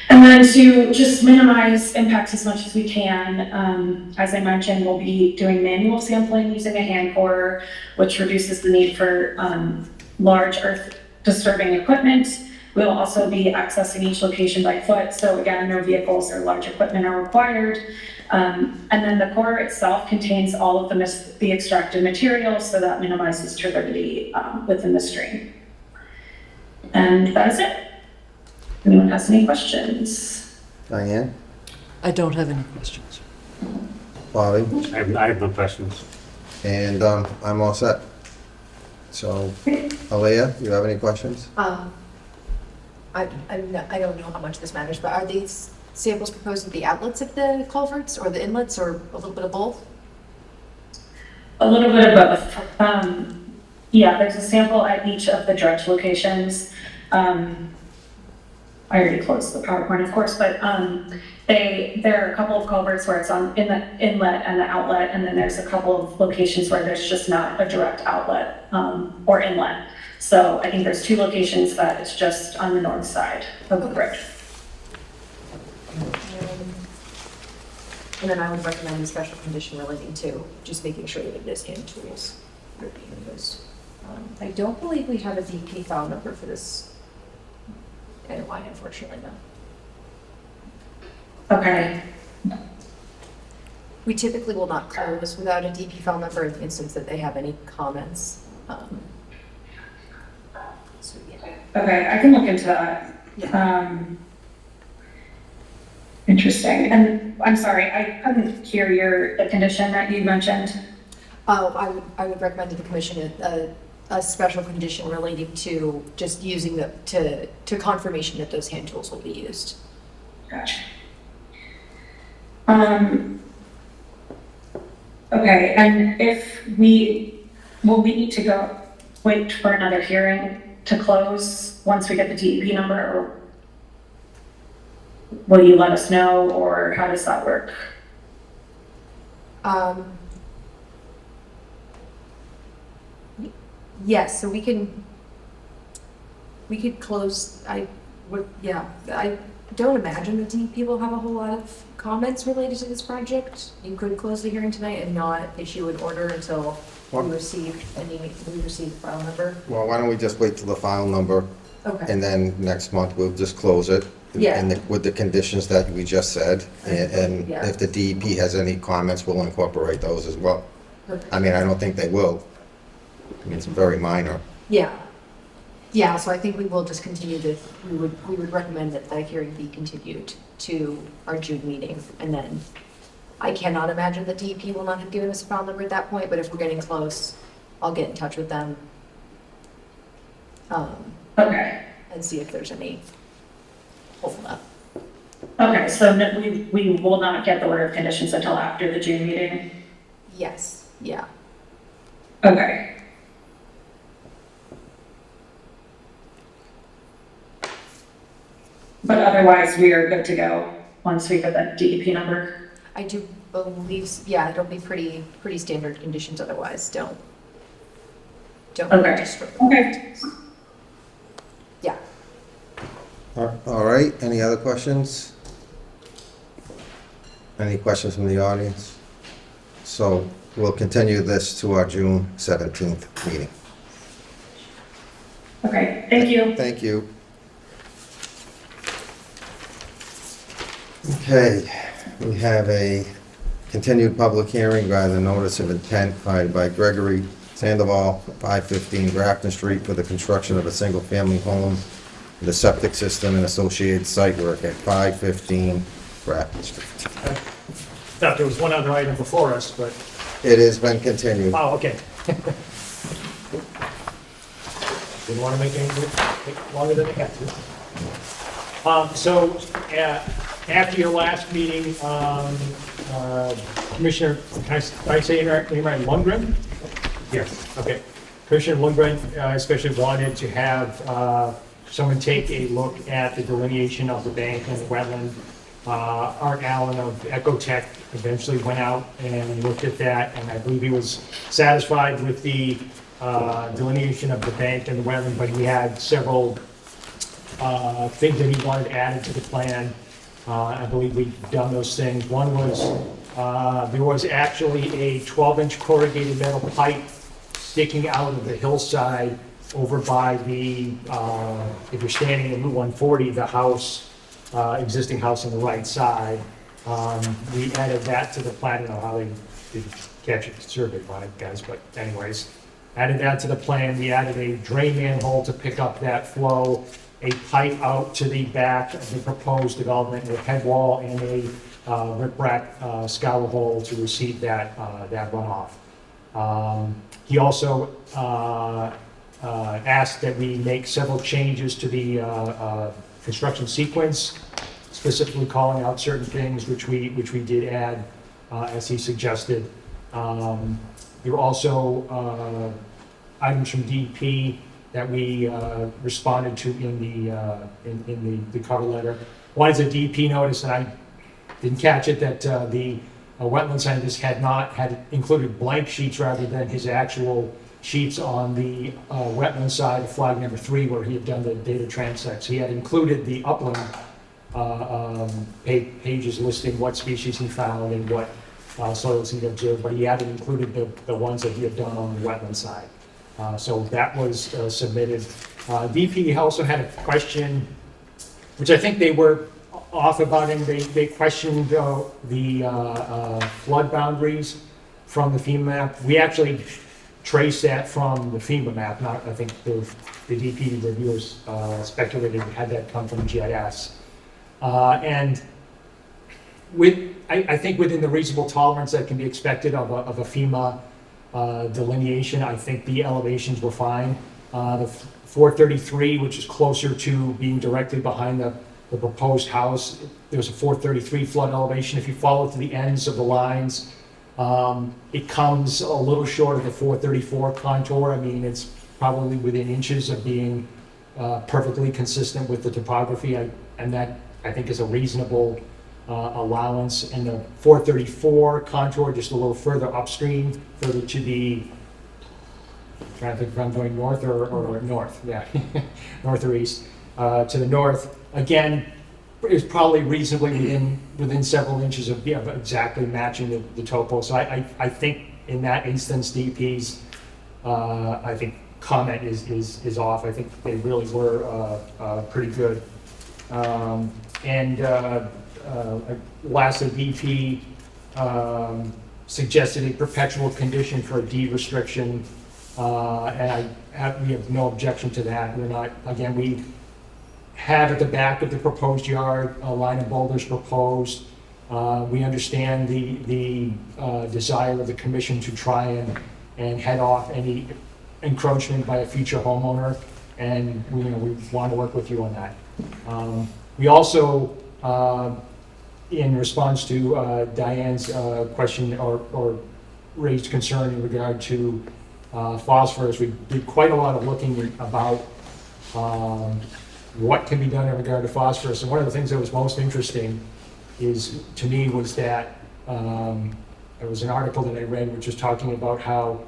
And then to just minimize impacts as much as we can, as I mentioned, we'll be doing manual sampling using a hand core, which reduces the need for large earth disturbing equipment. We'll also be accessing each location by foot, so again, no vehicles or large equipment are required. And then the core itself contains all of the extracted material, so that minimizes turbidity within the stream. And that is it. Anyone has any questions? Diane? I don't have any questions. Bobby, I have no questions. and I'm all set. So, Alea, you have any questions? I don't know how much this matters, but are these samples proposed at the outlets of the culverts or the inlets or a little bit of both? A little bit of both. Yeah, there's a sample at each of the dredge locations. I already closed the PowerPoint, of course, but there are a couple of culverts where it's in the inlet and the outlet, and then there's a couple of locations where there's just not a direct outlet or inlet. So I think there's 2 locations that it's just on the north side of the bridge. And then I would recommend a special condition relating to just making sure that it is hand tools are being used. I don't believe we have a DP file number for this NOI, unfortunately, no. Okay. We typically will not close without a DP file number in the instance that they have any comments. So, yeah. Okay, I can look into that. Yeah. Interesting. And I'm sorry, I couldn't hear the condition that you mentioned. I would recommend to the commission a special condition relating to just using to confirmation that those hand tools will be used. Gotcha. Okay, and will we need to wait for another hearing to close once we get the DEP number, or will you let us know, or how does that work? Yes, so we could close, I don't imagine the DEP will have a whole lot of comments related to this project. You could close the hearing tonight and not issue an order until we receive the file number. Well, why don't we just wait till the file number, Okay. and then next month we'll just close it. Yeah. And with the conditions that we just said, and Yeah. if the DEP has any comments, we'll incorporate those as well. Perfect. I mean, I don't think they will. I mean, it's very minor. Yeah. Yeah, so I think we will just continue this, we would recommend that the hearing be continued to our June meeting. And then I cannot imagine the DEP will not have given us a file number at that point, but if we're getting close, I'll get in touch with them. Okay. And see if there's any hold up. Okay, so we will not get the order of conditions until after the June meeting? Yes, yeah. Okay. But otherwise, we are good to go once we get that DEP number? I do believe, yeah, it'll be pretty standard conditions otherwise, don't. Okay. Disrupt. Okay. Yeah. All right, any other questions? Any questions from the audience? So we'll continue this to our June 17th meeting. Okay, thank you. Thank you. Okay, we have a continued public hearing by the notice of intent filed by Gregory Sandoval, 515 Grafton Street, for the construction of a single-family home, the septic system and associated site work at 515 Grafton Street. Thought there was one other item before us, but, It has been continued. oh, okay. Didn't want to make it take longer than it had to. After your last meeting, Commissioner, can I say your name right, Lundgren? Yes. Okay. Commissioner Lundgren especially wanted to have someone take a look at the delineation of the bank and the wetland. Art Allen of Ecotech eventually went out and looked at that, and I believe he was satisfied with the delineation of the bank and the wetland, but he had several things that he wanted added to the plan. I believe we've done those things. One was, there was actually a 12-inch corrugated metal pipe sticking out of the hillside over by the, if you're standing in Route 140, the house, existing house on the right side. We added that to the plan. I don't know how they did catch it, surveyed by it, guys, but anyways, added that to the plan. We added a drain manhole to pick up that flow, a pipe out to the back of the proposed development with head wall and a riprap scour hole to receive that runoff. He also asked that we make several changes to the construction sequence, specifically calling out certain things, which we did add as he suggested. There were also items from DEP that we responded to in the cover letter. One is a DEP notice, and I didn't catch it, that the wetland scientist had included blank sheets rather than his actual sheets on the wetland side of flag number 3, where he had done the data transects. He had included the upland pages listing what species he found and what soils he observed, but he hadn't included the ones that he had done on the wetland side. So that was submitted. DP also had a question, which I think they were off about, and they questioned the flood boundaries from the FEMA map. We actually traced that from the FEMA map, not, I think the DP reviewers speculated had that come from GIS. And I think within the reasonable tolerance that can be expected of a FEMA delineation, I think the elevations were fine. The 433, which is closer to being directly behind the proposed house, there's a 433 flood elevation. If you follow to the ends of the lines, it comes a little short of the 434 contour. I mean, it's probably within inches of being perfectly consistent with the topography, and that I think is a reasonable allowance. And the 434 contour just a little further upstream, further to the, I'm trying to think if I'm going north or north, yeah, north or east, to the north, again, is probably reasonably within several inches of exactly matching the topo. So I think in that instance, DP's I think comment is off. I think they really were pretty good. Lastly, DP suggested a perpetual condition for a deed restriction, and we have no objection to that. We're not, again, we have at the back of the proposed yard a line of boulders proposed. We understand the desire of the commission to try and head off any encroachment by a future homeowner, and we want to work with you on that. We also, in response to Diane's question or raised concern in regard to phosphorus, we did quite a lot of looking about what can be done in regard to phosphorus. And one of the things that was most interesting to me was that there was an article that I read which was talking about how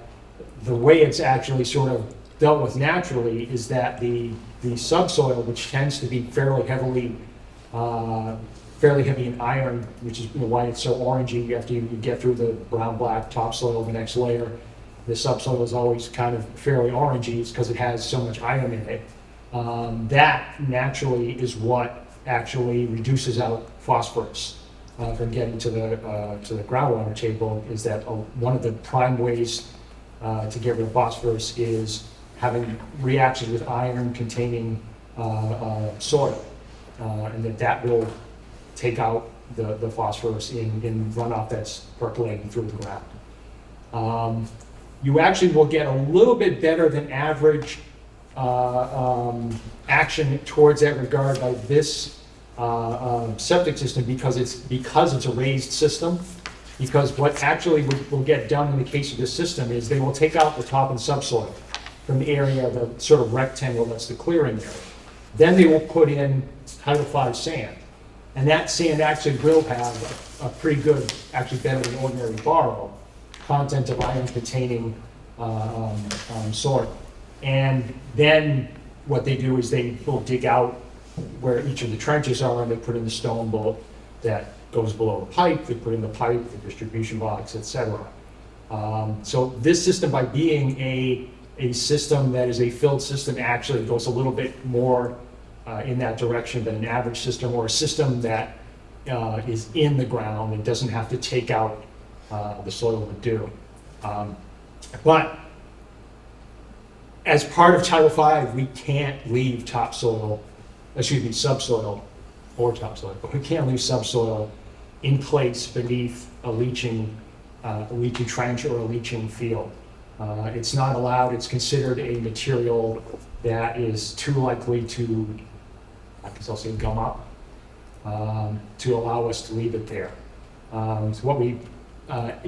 the way it's actually sort of dealt with naturally is that the subsoil, which tends to be fairly heavy in iron, which is why it's so orangey after you get through the brown-black topsoil, the next layer. The subsoil is always kind of fairly orangey. It's because it has so much iron in it. That naturally is what actually reduces out phosphorus from getting to the groundwater table. Is that one of the prime ways to get rid of phosphorus is having reactions with iron containing soil, and that will take out the phosphorus in runoff that's percolating through the ground. You actually will get a little bit better than average action towards that regard by this septic system because it's a raised system. Because what actually will get done in the case of this system is they will take out the top and subsoil from the area, the sort of rectangle that's the clearing area. Then they will put in Title V sand. And that sand actually will have a pretty good, actually better than ordinary borrow, content of iron containing soil. And then what they do is they will dig out where each of the trenches are, and they put in the stone bolt that goes below the pipe. They put in the pipe, the distribution box, etc. So this system, by being a system that is a filled system, actually goes a little bit more in that direction than an average system, or a system that is in the ground and doesn't have to take out the soil would do. But as part of Title V, we can't leave topsoil subsoil or topsoil, but we can't leave subsoil in place beneath a leaching trench or a leaching field. It's not allowed, it's considered a material that is too likely to, I guess I'll say, gum up, to allow us to leave it there. So what we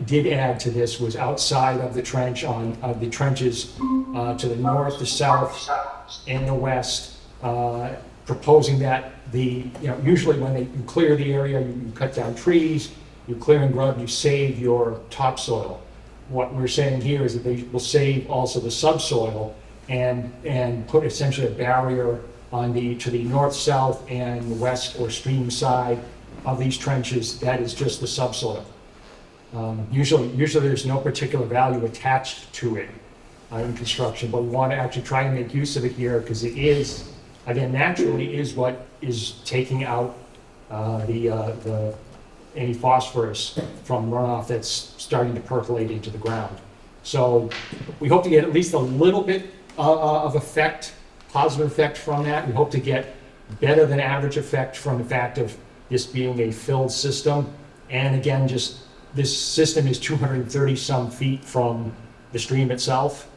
did add to this was outside of the trench, on the trenches to the north, the south, and the west, proposing that usually when you clear the area, you cut down trees, you clear and grub, you save your topsoil. What we're saying here is that they will save also the subsoil and put essentially a barrier to the north, south, and west or stream side of these trenches. That is just the subsoil. Usually there's no particular value attached to it in construction, but we want to actually try and make use of it here because it is, again, naturally is what is taking out any phosphorus from runoff that's starting to percolate into the ground. So we hope to get at least a little bit of effect, positive effect from that. We hope to get better than average effect from the fact of this being a filled system. And again, just this system is 230 some feet from the stream itself.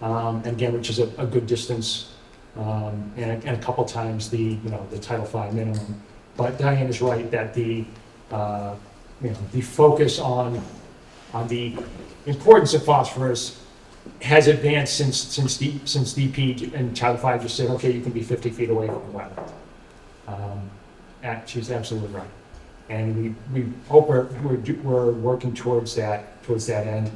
And again, which is a good distance, and a couple times the Title V minimum. But Diane is right that the focus on the importance of phosphorus has advanced since DP and Title V just said, okay, you can be 50 feet away from the wetland. She's absolutely right, and we hope we're working towards that end.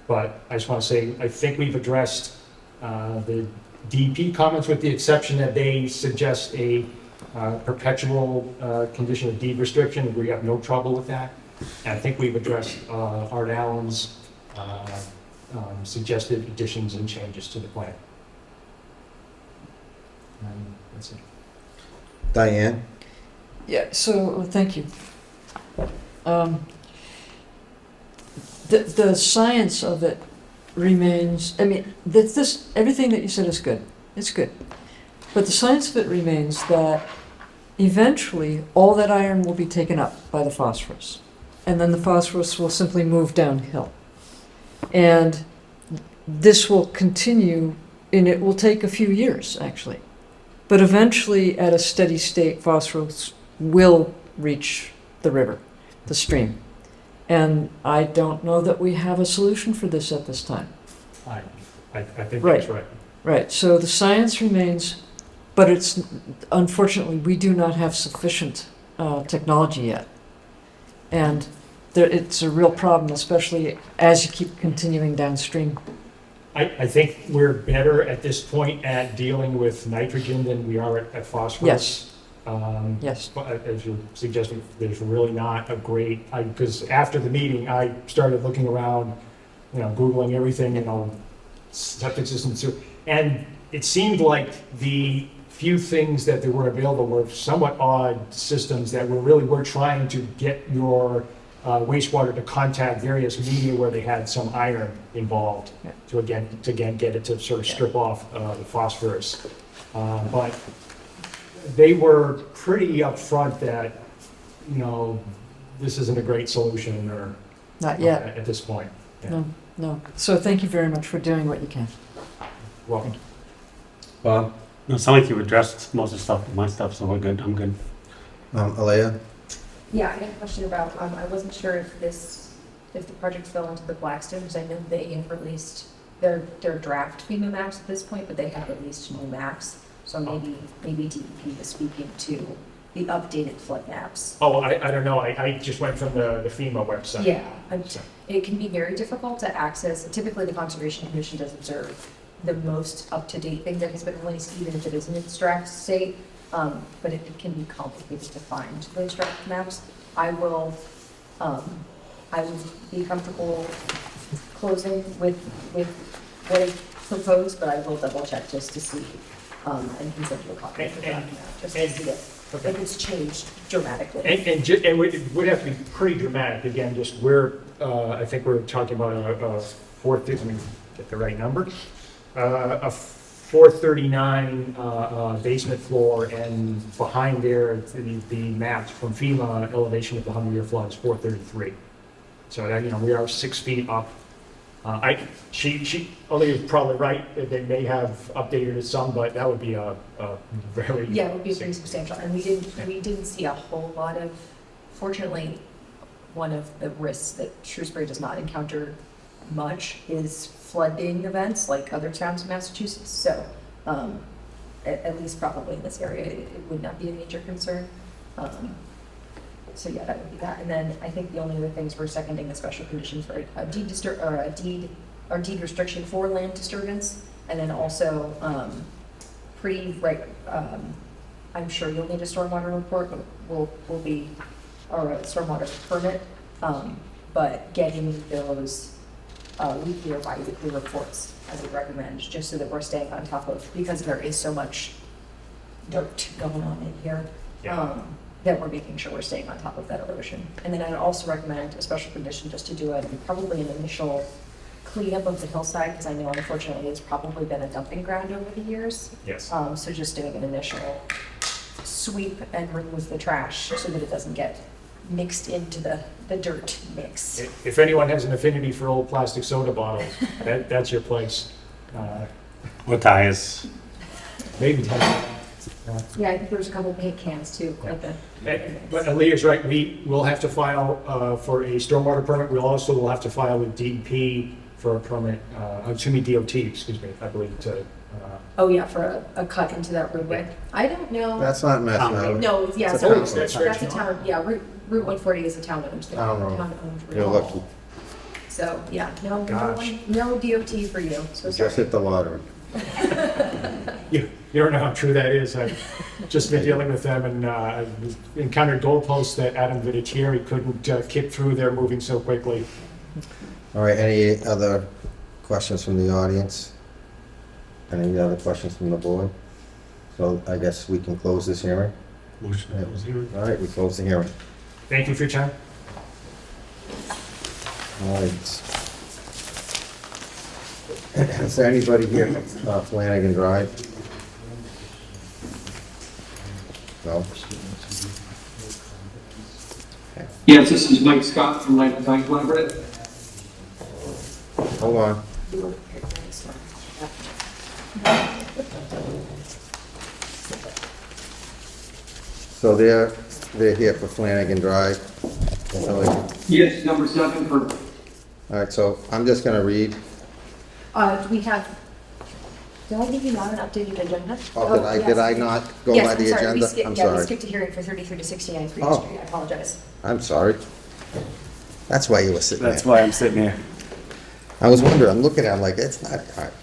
But I just want to say, I think we've addressed the DP comments with the exception that they suggest a perpetual condition of deed restriction. We have no trouble with that. And I think we've addressed Art Allen's suggested additions and changes to the plan. And that's it. Diane? Yeah, so, thank you. The science of it remains, I mean, everything that you said is good. It's good. But the science of it remains that eventually all that iron will be taken up by the phosphorus. And then the phosphorus will simply move downhill. And this will continue, and it will take a few years, actually. But eventually, at a steady state, phosphorus will reach the river, the stream. And I don't know that we have a solution for this at this time. I think that's right. Right, so the science remains, but unfortunately, we do not have sufficient technology yet. And it's a real problem, especially as you keep continuing downstream. I think we're better at this point at dealing with nitrogen than we are at phosphorus. Yes. As you're suggesting, there's really not a great, because after the meeting, I started looking around, Googling everything, septic systems. And it seemed like the few things that there were available were somewhat odd systems that were trying to get your wastewater to contact various media where they had some iron involved to again get it to sort of strip off the phosphorus. But they were pretty upfront that, this isn't a great solution or Not yet. at this point. Yeah. No. So thank you very much for doing what you can. Welcome. Bob? No, it sounds like you addressed most of the stuff, my stuff, so we're good. I'm good. Alea? Yeah, I had a question about, I wasn't sure if the project fell into the Blackstone, because I know they have released their draft FEMA maps at this point, but they have released new maps. So maybe DEP was speaking to the updated flood maps. Oh, I don't know. I just went from the FEMA website. Yeah, it can be very difficult to access. Typically, the Conservation Commission does observe the most up-to-date thing that has been released, even if it is in its draft state. But it can be complicated to find those draft maps. I will be comfortable closing with what I proposed, but I will double check just to see, and can send you a copy of the draft map, just to see if it's changed dramatically. And it would have to be pretty dramatic. Again, just I think we're talking about a 4,000, let me get the right number, a 439 basement floor, and behind there, the map from FEMA elevation of the 100-year flood is 433. So that, we are 6 feet up. She only is probably right, that they may have updated it some, but that would be a very. Yeah, it would be pretty substantial, and we didn't see a whole lot of, fortunately, one of the risks that Shrewsbury does not encounter much is flooding events like other towns in Massachusetts, so, at least probably in this area, it would not be a major concern. So yeah, that would be that, and then I think the only other things we're seconding the special condition for a deed restriction for land disturbance, and then also, I'm sure you'll need a stormwater report, but will be, or a stormwater permit, but getting those weekly or bi-weekly reports, I would recommend, just so that we're staying on top of, because there is so much dirt going on in here, that we're making sure we're staying on top of that erosion. And then I'd also recommend a special condition just to do probably an initial cleanup of the hillside, because I know unfortunately it's probably been a dumping ground over the years. Yes. So just doing an initial sweep and remove the trash so that it doesn't get mixed into the dirt mix. If anyone has an affinity for old plastic soda bottles, that's your place. Or tires. Maybe. Yeah, I think there's a couple of paint cans too. Yeah. Like the, But Leah's right, we will have to file for a stormwater permit. We'll also will have to file with DEP for a permit, DOT, excuse me, I believe, to. oh yeah, for a cut into that roadway. I don't know. That's not Mass Road. No, yeah, It's a sorry, town road. that's a town, yeah, Route 140 is a town-owned thing. Town road. Town-owned You're road. lucky. So, yeah, no Gosh. DOT for you, so You sorry. just hit the lottery. You don't know how true that is. I've just been dealing with them, and I've encountered goalposts that Adam Vinatieri couldn't kick through. They're moving so quickly. All right, any other questions from the audience? Any other questions from the board? So I guess we can close this hearing. Motion to close hearing. All right, we close the hearing. Thank you for your time. All right. Is there anybody here from Flanagan Drive? No? Yes, this is Mike Scott from Light Design Collaborative. Hold on. So they're here for Flanagan Drive. Yes, number 7 for, All right, so I'm just gonna read. Do we have, did I give you not an updated agenda? Oh, did I not go Yes, by I'm the sorry, agenda? I'm Yeah, we sorry. skipped a hearing for 33 to 69 Green Oh. Street, I apologize. I'm sorry. That's why you were sitting there. That's why I'm sitting here. I was wondering, I'm looking at it like, it's not, all right.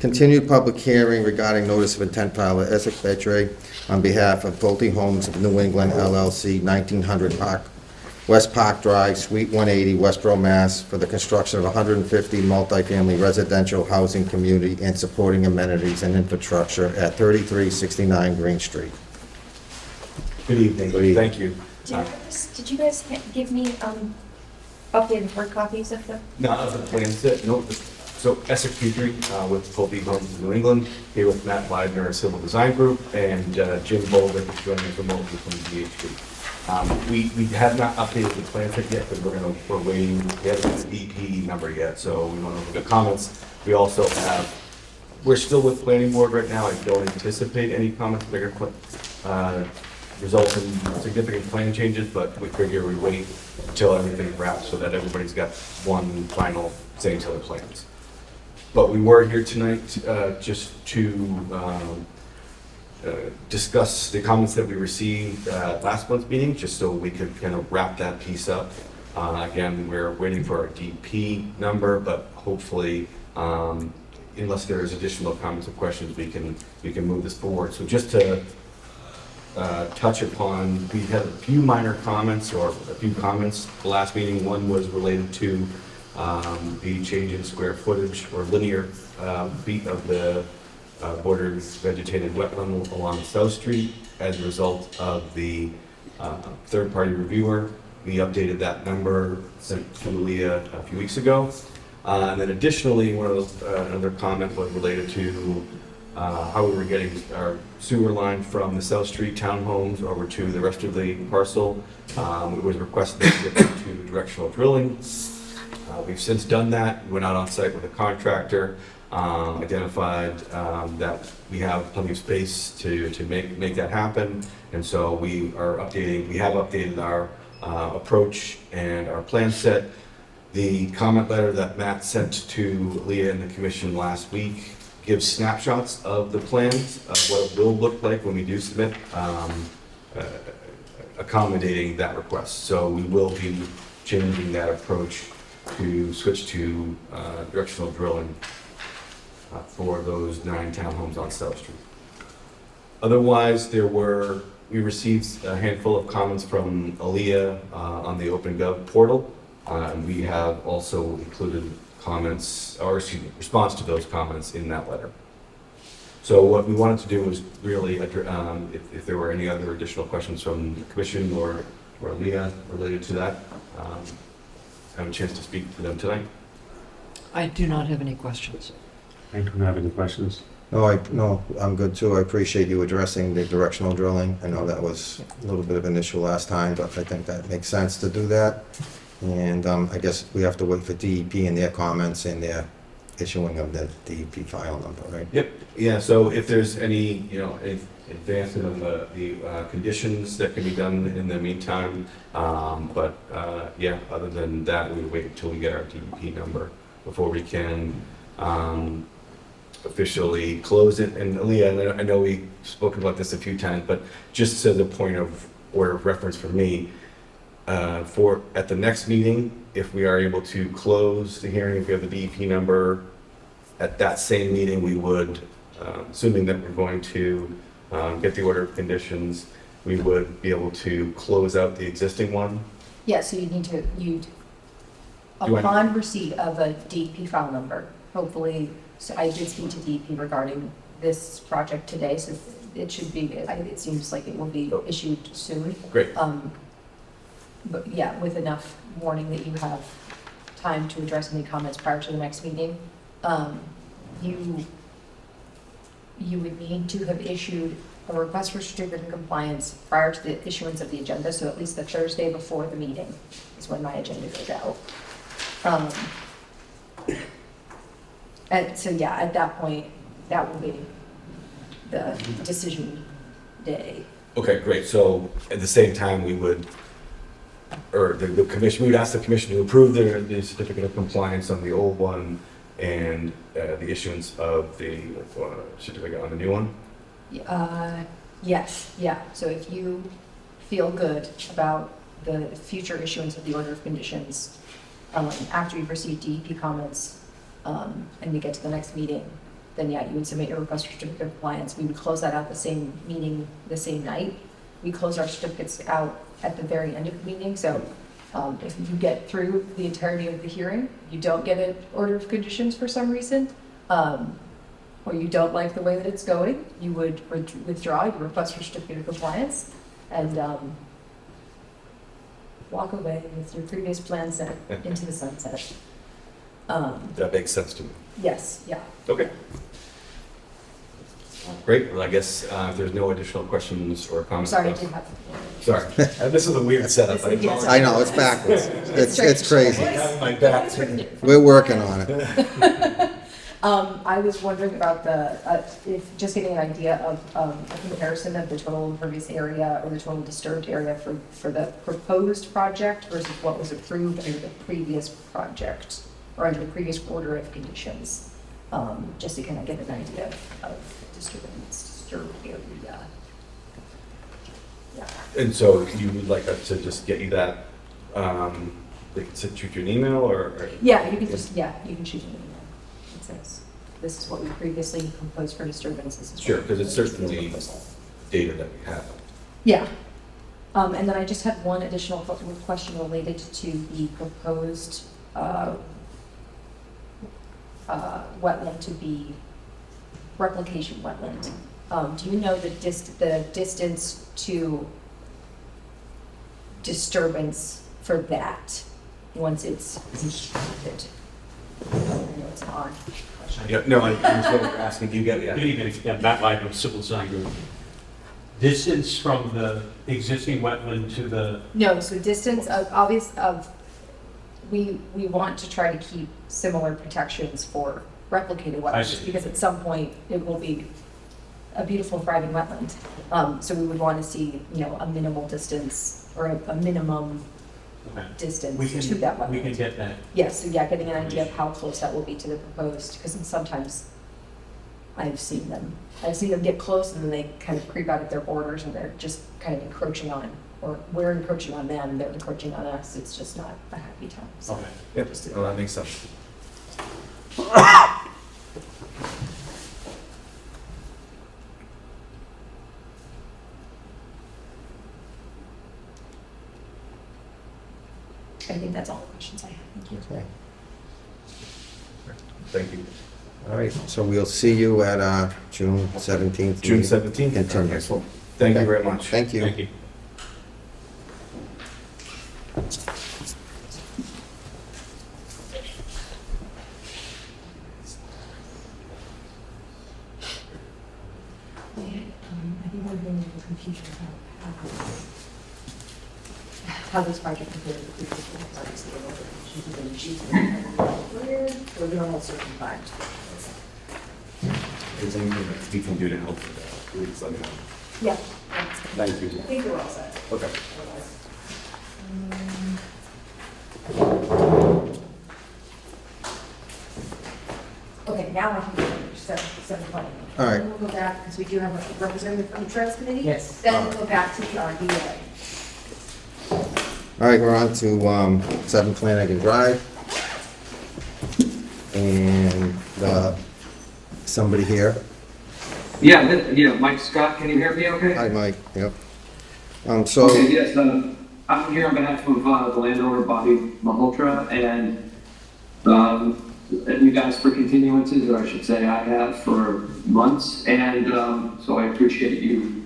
Continued public hearing regarding notice of intent file of Essex Betray on behalf of Pulte Homes of New England LLC, 1900 West Park Drive, Suite 180, Westboro, Mass, for the construction of 150 multifamily residential housing community and supporting amenities and infrastructure at 3369 Green Street. Good evening. Good evening. Thank you. Did you guys give me updated hard copies of the? Not of the plans yet, no. So Essex Petrie with Pulte Homes in New England, here with Matt Leibner, Civil Design Group, and Jim Bolden, who's joining us remotely from DHG. We have not updated the plan set yet, but we're waiting. We haven't got the EP number yet, so we want to look at comments. We also have, we're still with planning board right now. I don't anticipate any comments that are gonna result in significant plan changes, but we figure we wait until everything wraps so that everybody's got one final say to the plans. But we were here tonight just to discuss the comments that we received at last month's meeting, just so we could kind of wrap that piece up. Again, we're waiting for our DP number, but hopefully, unless there's additional comments or questions, we can move this forward. So just to touch upon, we had a few minor comments or a few comments the last meeting. One was related to the change in square footage or linear feet of the bordered vegetated wetland along South Street as a result of the third-party reviewer. We updated that number, sent to Leah a few weeks ago. And then additionally, one of those, another comment was related to how we were getting our sewer line from the South Street townhomes over to the rest of the parcel. It was requested that we get to directional drilling. We've since done that. We went out on site with a contractor, identified that we have plenty of space to make that happen. And so we have updated our approach and our plan set. The comment letter that Matt sent to Leah and the commission last week gives snapshots of the plans of what it will look like when we do submit, accommodating that request. So we will be changing that approach to switch to directional drilling for those 9 townhomes on South Street. Otherwise, we received a handful of comments from Aaliyah on the OpenGov portal. We have also included response to those comments in that letter. So what we wanted to do was really, if there were any other additional questions from the commission or Aaliyah related to that, have a chance to speak to them tonight. I do not have any questions. I don't have any questions. No, I'm good too. I appreciate you addressing the directional drilling. I know that was a little bit of an issue last time, but I think that makes sense to do that. And I guess we have to wait for DEP and their comments and their issuing of the DEP file number, right? Yep, yeah, so if there's any, advancement of the conditions that can be done in the meantime, other than that, we wait until we get our DEP number before we can officially close it. And Leah, I know we've spoken about this a few times, but just as a point of order of reference for me, at the next meeting, if we are able to close the hearing, if we have the DEP number, at that same meeting, we would, assuming that we're going to get the order of conditions, we would be able to close out the existing one. Yeah, so upon receipt of a DEP file number, hopefully, so I did speak to DEP regarding this project today, so it should be, it seems like it will be issued soon. Great. But yeah, with enough warning that you have time to address any comments prior to the next meeting, you would need to have issued a request for certificate of compliance prior to the issuance of the agenda, so at least the Thursday before the meeting is when my agenda goes out. And so yeah, at that point, that will be the decision day. Okay, great. So at the same time, we would, or the commission, we would ask the commission to approve the certificate of compliance on the old one and the issuance of the certificate on the new one? Yes, yeah. So if you feel good about the future issuance of the order of conditions, after you've received DEP comments, and we get to the next meeting, then yeah, you would submit your request for certificate of compliance. We would close that out the same meeting, the same night. We close our certificates out at the very end of the meeting. So if you get through the entirety of the hearing, you don't get an order of conditions for some reason, or you don't like the way that it's going, you would withdraw your request for certificate of compliance and walk away with your previous plan set into the sunset. That makes sense to me. Yes, yeah. Okay. Great. Well, I guess if there's no additional questions or comments. Sorry, I did have. Sorry. This is a weird setup. I know, it's backwards. It's crazy. Having my back to- We're working on it. I was wondering about if just getting an idea of a comparison of the total impervious area or the total disturbed area for the proposed project versus what was approved under the previous project or under the previous order of conditions, just to kind of get an idea of disturbed area. Yeah. And so you would like us to just get you that, they can shoot you an email or? Yeah, you can shoot an email. It says, this is what we previously proposed for disturbances. Sure, because it's certainly data that we have. Yeah. And then I just had one additional question related to the proposed wetland to be replication wetland. Do you know the distance to disturbance for that once it's constructed? it's on. Yeah, no, I was asking, do you get, Good evening, yeah, Matt Lyman, Civil Design Group. Distance from the existing wetland to the, No, so distance we want to try to keep similar protections for replicated I wetlands, see. because at some point it will be a beautiful thriving wetland. So we would want to see, a minimal distance or a minimum okay. distance We can, to that wetland. we can get that. Yes, so getting an idea of how close that will be to the proposed, because sometimes I've seen them get close and then they kind of creep out at their borders and they're just kind of encroaching on, or we're encroaching on them, they're encroaching on us. It's just not a happy time. So Okay. Yep, well, that makes sense. I think that's all the questions I have. Thank you. Okay. Thank you. All right, so we'll see you at June 17th. June meeting. 17th? Continue. Excellent. Thank you Okay. very much. Thank you. Thank you. I think we're getting into confusion about how this project compares to previous ones. Obviously, the local issues have been issues we're doing all certain times. Is there anything that we can do to help with that? Please let me know. Yeah. Thank you. I think we're all set. Okay. Okay, now I can finish 7:20. All right. Then we'll go back, because we do have a representative from the Trails Committee. Yes. Then we'll go back to the RDA. All right, we're on to 7 Flanagan Drive. And somebody here. Yeah, Mike Scott, can you hear me okay? Hi, Mike. Yep. So, Okay, yes, I'm here on behalf of the landowner, Bobby Malhotra, and you guys for continuances, or I should say I have for months, and so I appreciate you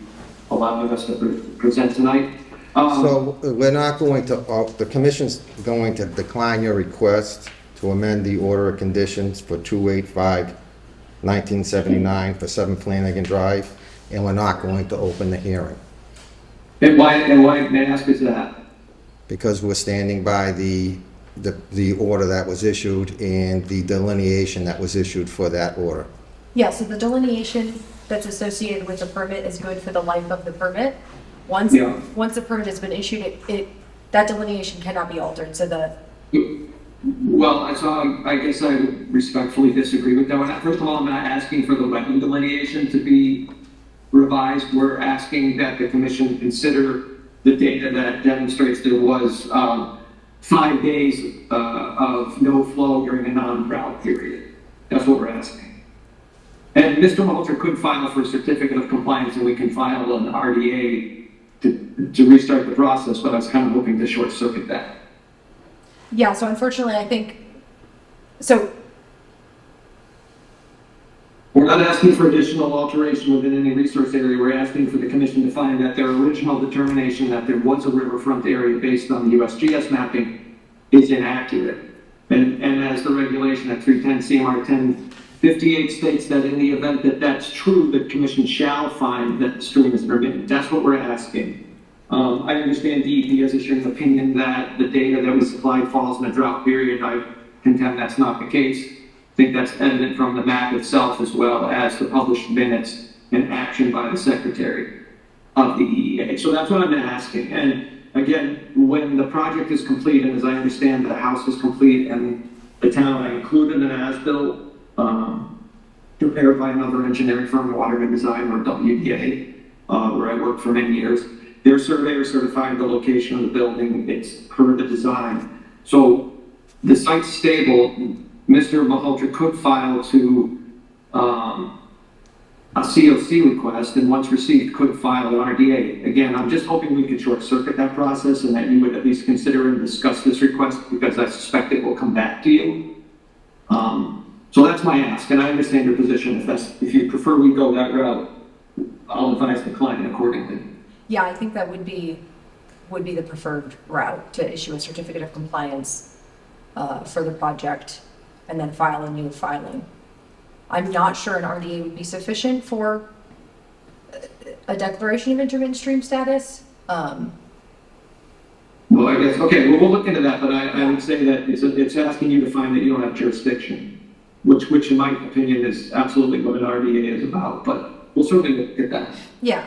allowing us to present tonight. so we're not going to, the commission's going to decline your request to amend the order of conditions for 285/1979 for 7 Flanagan Drive, and we're not going to open the hearing And why, may I ask, is that? because we're standing by the order that was issued and the delineation that was issued for that order. Yeah, so the delineation that's associated with the permit is good for the life of the permit. Once Yeah. once the permit has been issued, that delineation cannot be altered, so Well, so I guess I respectfully disagree with that. First of all, I'm not asking for the wetland delineation to be revised. We're asking that the commission consider the data that demonstrates there was 5 days of no flow during a non-drought period. That's what we're asking. And Mr. Malhotra could file for a certificate of compliance, and we can file an RDA to restart the process, but I was kind of hoping to short circuit that. yeah, so unfortunately, I think, so, We're not asking for additional alteration within any resource area. We're asking for the commission to find that their original determination that there was a riverfront area based on the USGS mapping is inaccurate. And as the regulation at 310 CMR 1058 states that in the event that that's true, the commission shall find that the stream is intermittent. That's what we're asking. I understand DEP has issued an opinion that the data that was supplied falls in a drought period. I contend that's not the case. I think that's evident from the map itself as well as the published minutes and action by the secretary of the EEA. So that's what I'm asking. And again, when the project is complete, and as I understand the house is complete and the town, I included an as-built prepared by another engineering firm, Waterman Design, or WDA, where I worked for many years. Their surveyor certified the location of the building. It's per the design. So the site's stable. Mr. Malhotra could file to a COC request, and once received, could file an RDA. Again, I'm just hoping we could short circuit that process and that you would at least consider and discuss this request, because I suspect it will come back to you. So that's my ask, and I understand your position. If you prefer we go that route, I'll advise the client accordingly. yeah, I think that would be the preferred route, to issue a certificate of compliance for the project and then file a new filing. I'm not sure an RDA would be sufficient for a declaration of intermittent stream status. Well, I guess, okay, well, we'll look into that, but I would say that it's asking you to find that you don't have jurisdiction, which in my opinion is absolutely what an RDA is about, but we'll certainly look at that. Yeah.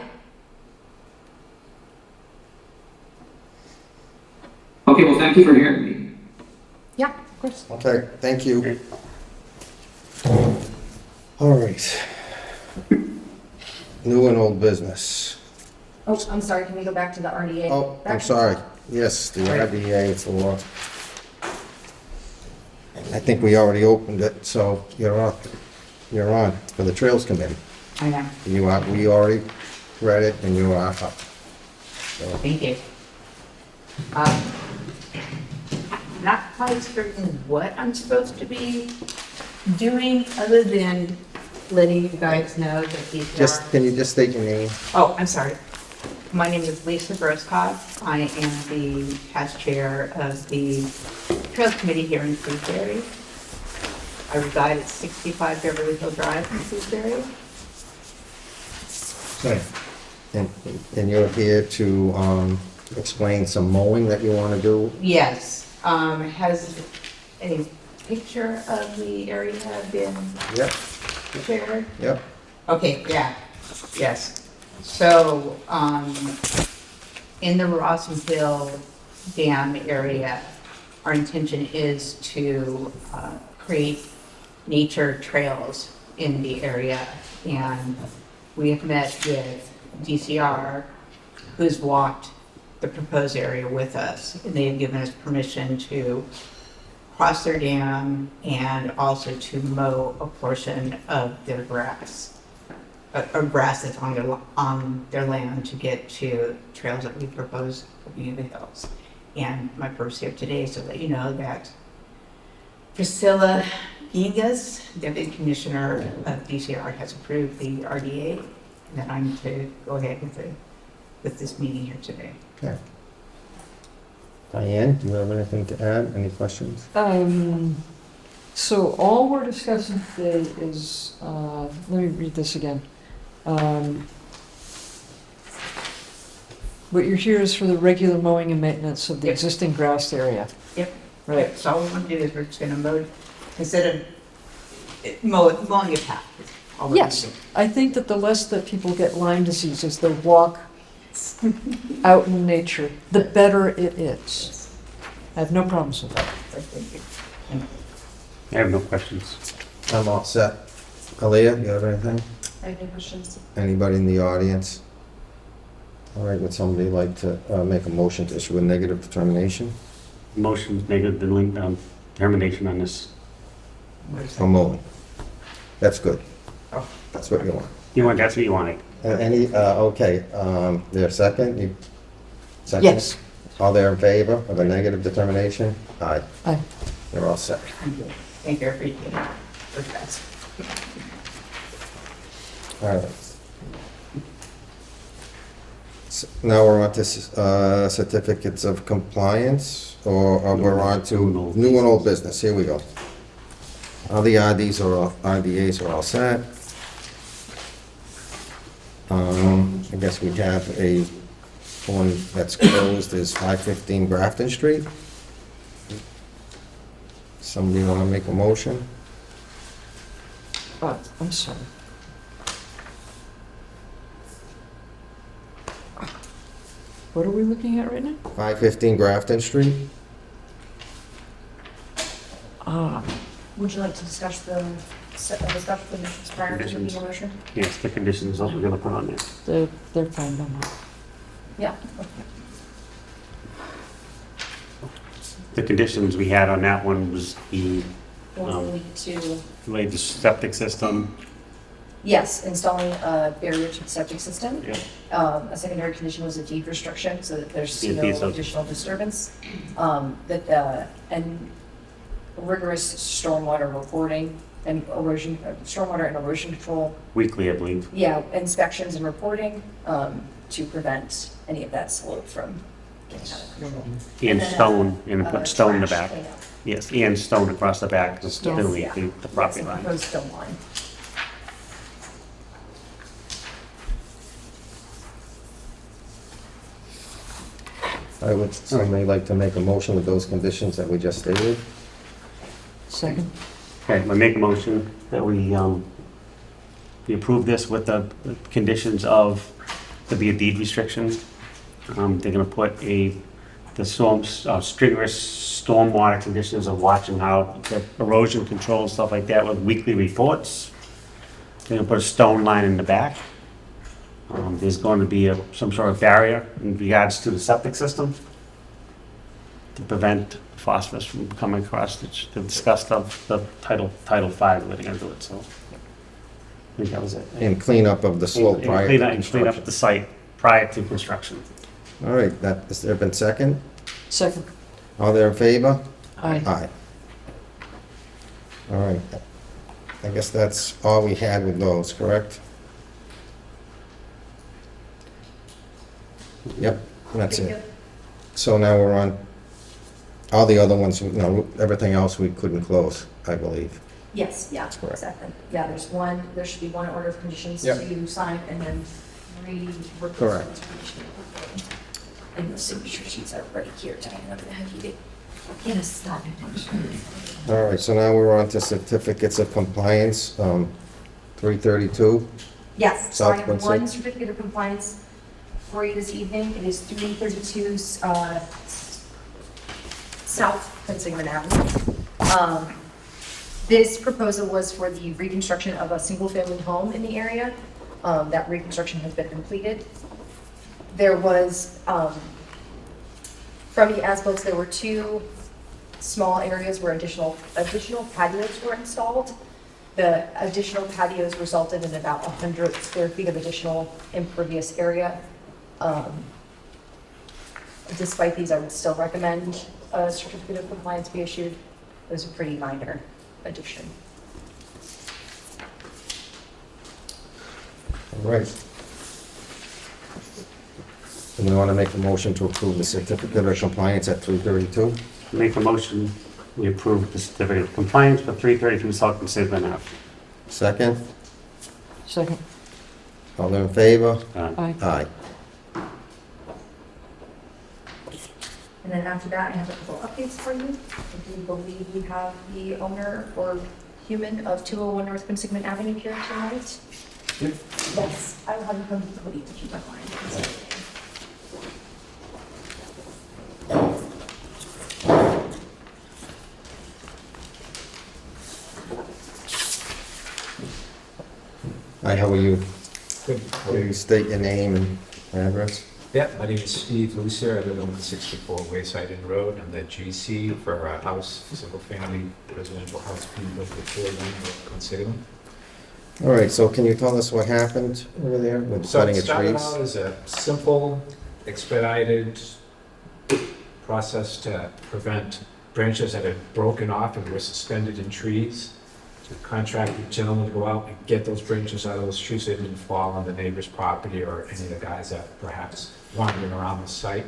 Okay, well, thank you for hearing me. Yeah, of course. Okay, thank you. All right. New and old business. Oh, I'm sorry, can we go back to the RDA? Oh, I'm Back to- sorry. Yes, the RDA for, I think we already opened it, so you're on for the Trails Committee. I know, We already read it and you are up. So, thank you. Not quite certain what I'm supposed to be doing, other than letting you guys know that these are... can you just state your name? Oh, I'm sorry. My name is Lisa Grosskopf. I am the past chair of the Trails Committee here in Shrewsbury. I reside at 65 Beverly Hill Drive in Shrewsbury. And you're here to explain some mowing that you want to do? Yes. Has a picture of the area been Yep, shared? yep. Okay, yeah, yes. So, in the Rossville Dam area, our intention is to create nature trails in the area. And we have met with DCR, who's walked the proposed area with us. And they have given us permission to cross their dam and also to mow a portion of their grass. Or grass that's on their land to get to trails that we propose looking at the hills. And my purpose here today is to let you know that Priscilla Gingas, Deputy Commissioner of DCR, has approved the RDA, and that I'm to go ahead with this meeting here today. Okay. Diane, do you have anything to add? Any questions? So all we're discussing today is, let me read this again. What you're here is for the regular mowing and maintenance of the Yep. existing grassed area. Yep. Right. So all we're gonna do is we're just gonna mow, instead of mowing a path. all we're gonna Yes, do. I think that the less that people get Lyme disease as they walk out in nature, the better it is. I have no problems with that. So thank you. I have no questions. I'm all set. Aaliyah, you have anything? I have any questions? Anybody in the audience? All right, would somebody like to make a motion to issue a negative determination? Motion negative determination on this. For mowing. That's good. Oh. That's what you want. That's what you wanted. Okay, there a second? Second? Yes. All there in favor of a negative determination? Aye. Aye. You're all set. Thank you. Thank you, I appreciate it. Very fast. All right. Now we're on to certificates of compliance, or we're on to new and old business. Here we go. All the RDAs are all set. I guess we have one that's closed, is 515 Grafton Street. Somebody want to make a motion? I'm sorry. What are we looking at right now? 515 Grafton Street? Would you like to discuss the stuff conditions prior to Conditions. the motion? Yes, the conditions that we're gonna put on there. They're fine by now. Yeah. The conditions we had on that one was the, We'll need to, laid the septic system. yes, installing a barrier to the septic system. Yeah. A secondary condition was a deed restriction, so that there's Yeah, no deed, so- additional disturbance. And rigorous stormwater reporting and erosion, stormwater and erosion control. Weekly, I believe. Yeah, inspections and reporting, to prevent any of that slope from getting out of control. And then, stone, and put stone in the trash back. cleanup. Yes, and stone across the back, just to Stone. delete the property Yes, line. proposed stone line. I would, somebody like to make a motion with those conditions that we just stated? Second. Okay, I make a motion that we approve this with the conditions of, to be a deed restriction. They're gonna put the storms, strenuous stormwater conditions of watching how the erosion control and stuff like that with weekly reports. They're gonna put a stone line in the back. There's going to be some sort of barrier in regards to the septic system to prevent phosphorus from coming across the disgust of the Title V letting into it, so. I think that was it. And cleanup of the slope And prior clean to up- and clean up construction. the site prior to construction. All right, that, has there been second? Second. All there in favor? Aye. Aye. All right. I guess that's all we had with those, correct? Yep, that's it. So now we're on, all the other ones, no, everything else we couldn't close, I believe. Yes, yeah, correct. exactly. Yeah, there should be one order of conditions Yep. to sign and then 3 reports. Correct. And the signature sheets are right here, Diane, I'm gonna have you get us started. All right, so now we're on to certificates of compliance, 332. Yes, so I South have Quincy. one certificate of compliance for you this evening. It is 332 South Pennsylvania Avenue. This proposal was for the reconstruction of a single-family home in the area. That reconstruction has been completed. There was, from the as-built, there were 2 small areas where additional patios were installed. The additional patios resulted in about 100 square feet of additional impervious area. Despite these, I would still recommend a certificate of compliance be issued. It was a pretty minor addition. All right. And we want to make a motion to approve the certificate of compliance at 332. Make a motion, we approve the certificate of compliance for 332 South Pennsylvania Ave. Second, Second. all in favor? Aye. Aye. And then after that, I have a couple updates for you. I do believe we have the owner or human of 201 North Pennsylvania Avenue here tonight. Yes, I will have you come to the podium if you don't mind. Hi, how are you? Good. Will you state your name and address? Yeah, my name is Steve Lucer. I live on 164 Wayside Inn Road. I'm the GC for a house, single-family residential house being built at 401 North Salem. All right, so can you tell us what happened over there with So cutting it of started trees? out as a simple, expedited process to prevent branches that had broken off and were suspended in trees. To contract the gentleman to go out and get those branches out of those trees so they didn't fall on the neighbor's property or any of the guys that perhaps wandering around the site.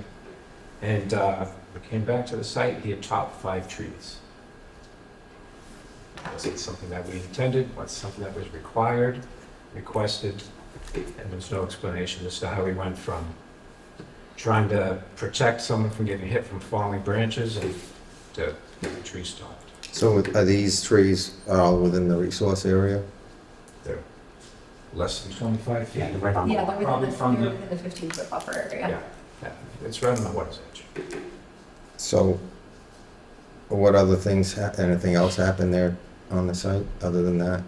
And we came back to the site, he had chopped 5 trees. Was it something that we intended? Was it something that was required, requested? And there's no explanation as to how we went from trying to protect someone from getting hit from falling branches and to get the tree stopped. So are these trees all within the resource area? They're less than 25 feet. Yeah, right on the Yeah, wall. they're Probably from the- within the 15-foot buffer area. Yeah, yeah, it's right on the water's edge. So what other things, anything else happened there on the site other than that?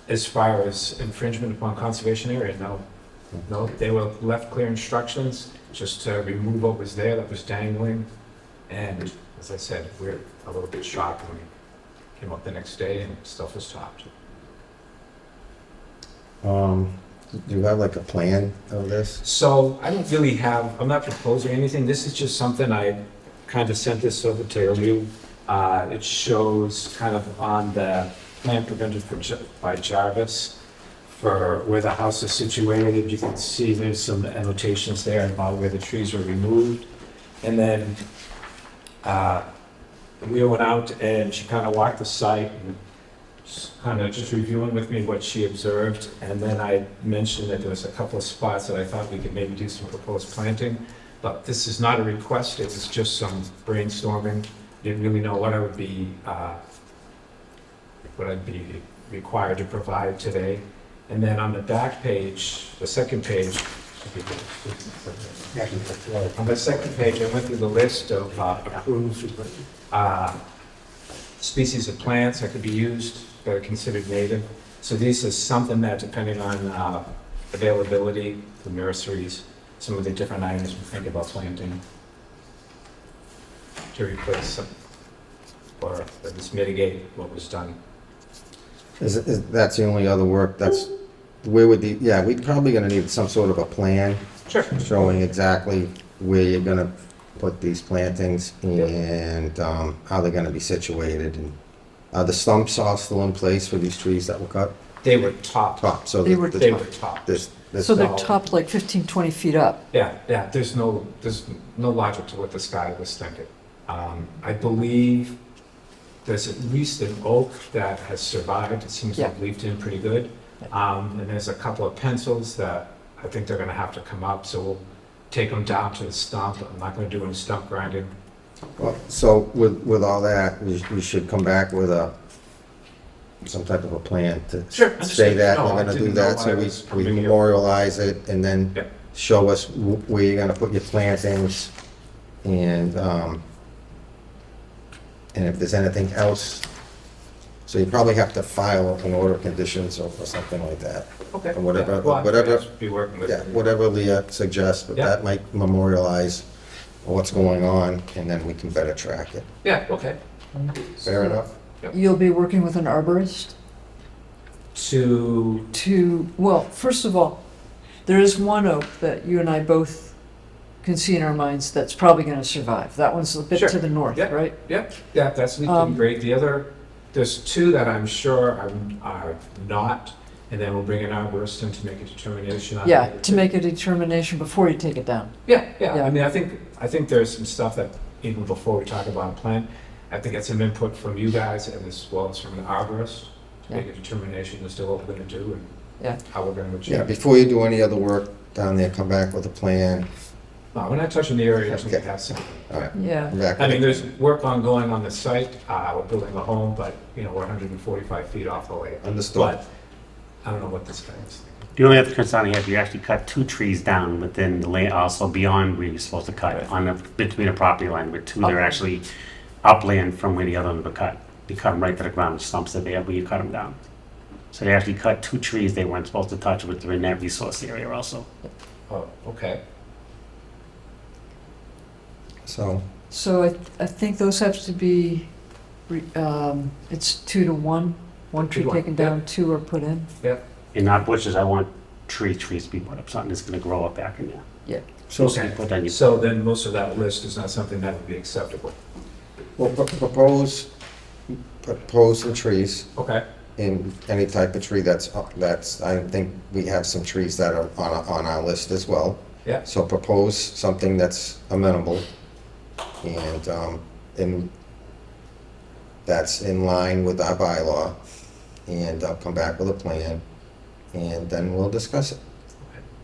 As far as infringement upon conservation area, no. No, they were left clear instructions just to remove what was there that was dangling. And as I said, we're a little bit shocked when we came up the next day and stuff was topped. Do you have like a plan of this? So I don't really have, I'm not proposing anything. This is just something I kind of sent this over to you. It shows kind of on the plan presented by Jarvis for where the house is situated. You can see there's some annotations there about where the trees were removed. And then Leah went out and she kind of walked the site and kind of just reviewing with me what she observed. And then I mentioned that there was a couple of spots that I thought we could maybe do some proposed planting. But this is not a request, it was just some brainstorming. Didn't really know what I'd be required to provide today. And then on the back page, the second page, on the second page, I went through the list of approved species of plants that could be used that are considered native. So this is something that, depending on availability, the nurseries, some of the different items we think about planting to replace some, or at least mitigate what was done. That's the only other work, that's, where would the, yeah, we're probably gonna need some sort of a plan. Sure. Showing exactly where you're gonna put these plantings and, how they're gonna be situated. And are the stumps all still in place for these trees that were cut? They were topped. Top, so They were topped. So they're topped like 15, 20 feet up. Yeah, there's no logic to what this guy was thinking. I believe there's at least an oak that has survived, it seems to have leafed in pretty good. And there's a couple of pencils that I think they're gonna have to come up, so we'll take them down to the stump. I'm not gonna do any stump grinding. Well, so with all that, we should come back with some type of a plan to say that we're gonna do that, so we memorialize it and then show us where you're gonna put your plantings and if there's anything else. So you probably have to file an order of conditions or something like that. Okay. Or whatever, Well, whatever, be working with whatever Leah suggests, but that might memorialize what's going on, and then we can better track it. Yeah, okay. Fair enough? You'll be working with an arborist? Well, first of all, there is one oak that you and I both can see in our minds that's probably gonna survive. That one's a bit to the north, right? Yeah, that's leafing great. The other, there's two that I'm sure are not, and then we'll bring an arborist in to make a determination on. Yeah, to make a determination before you take it down. Yeah. I mean, I think there's some stuff that even before we talk about a plan, I think it's some input from you guys and as well as from an arborist to make a determination as to what we're going to do and how we're going to achieve. Yeah, before you do any other work down there, come back with a plan. No, we're not touching the area until we have something. All right. Yeah. I mean, there's work ongoing on the site. We're building a home, but we're 145 feet off the lake. Understood. But I don't know what this guy is thinking. The only other concern I have, you actually cut 2 trees down within the lane, also beyond where you're supposed to cut, between a property line, where 2 they're actually upland from where the other ones were cut. You cut them right to the ground, the stumps are there, but you cut them down. So they actually cut 2 trees they weren't supposed to touch, but they're in that resource area also. Oh, okay. So I think those have to be, it's 2 to 1. One tree 2 to 1, taken down, 2 are put in. Yeah. And not bushes, I want trees to be put up, something that's gonna grow up back in there. Yeah. So put down your So then most of that list is not something that would be acceptable. we'll propose some trees. Okay. In any type of tree that's, I think we have some trees that are on our list as well. Yeah. So propose something that's amenable and that's in line with our bylaw, and I'll come back with a plan, and then we'll discuss it.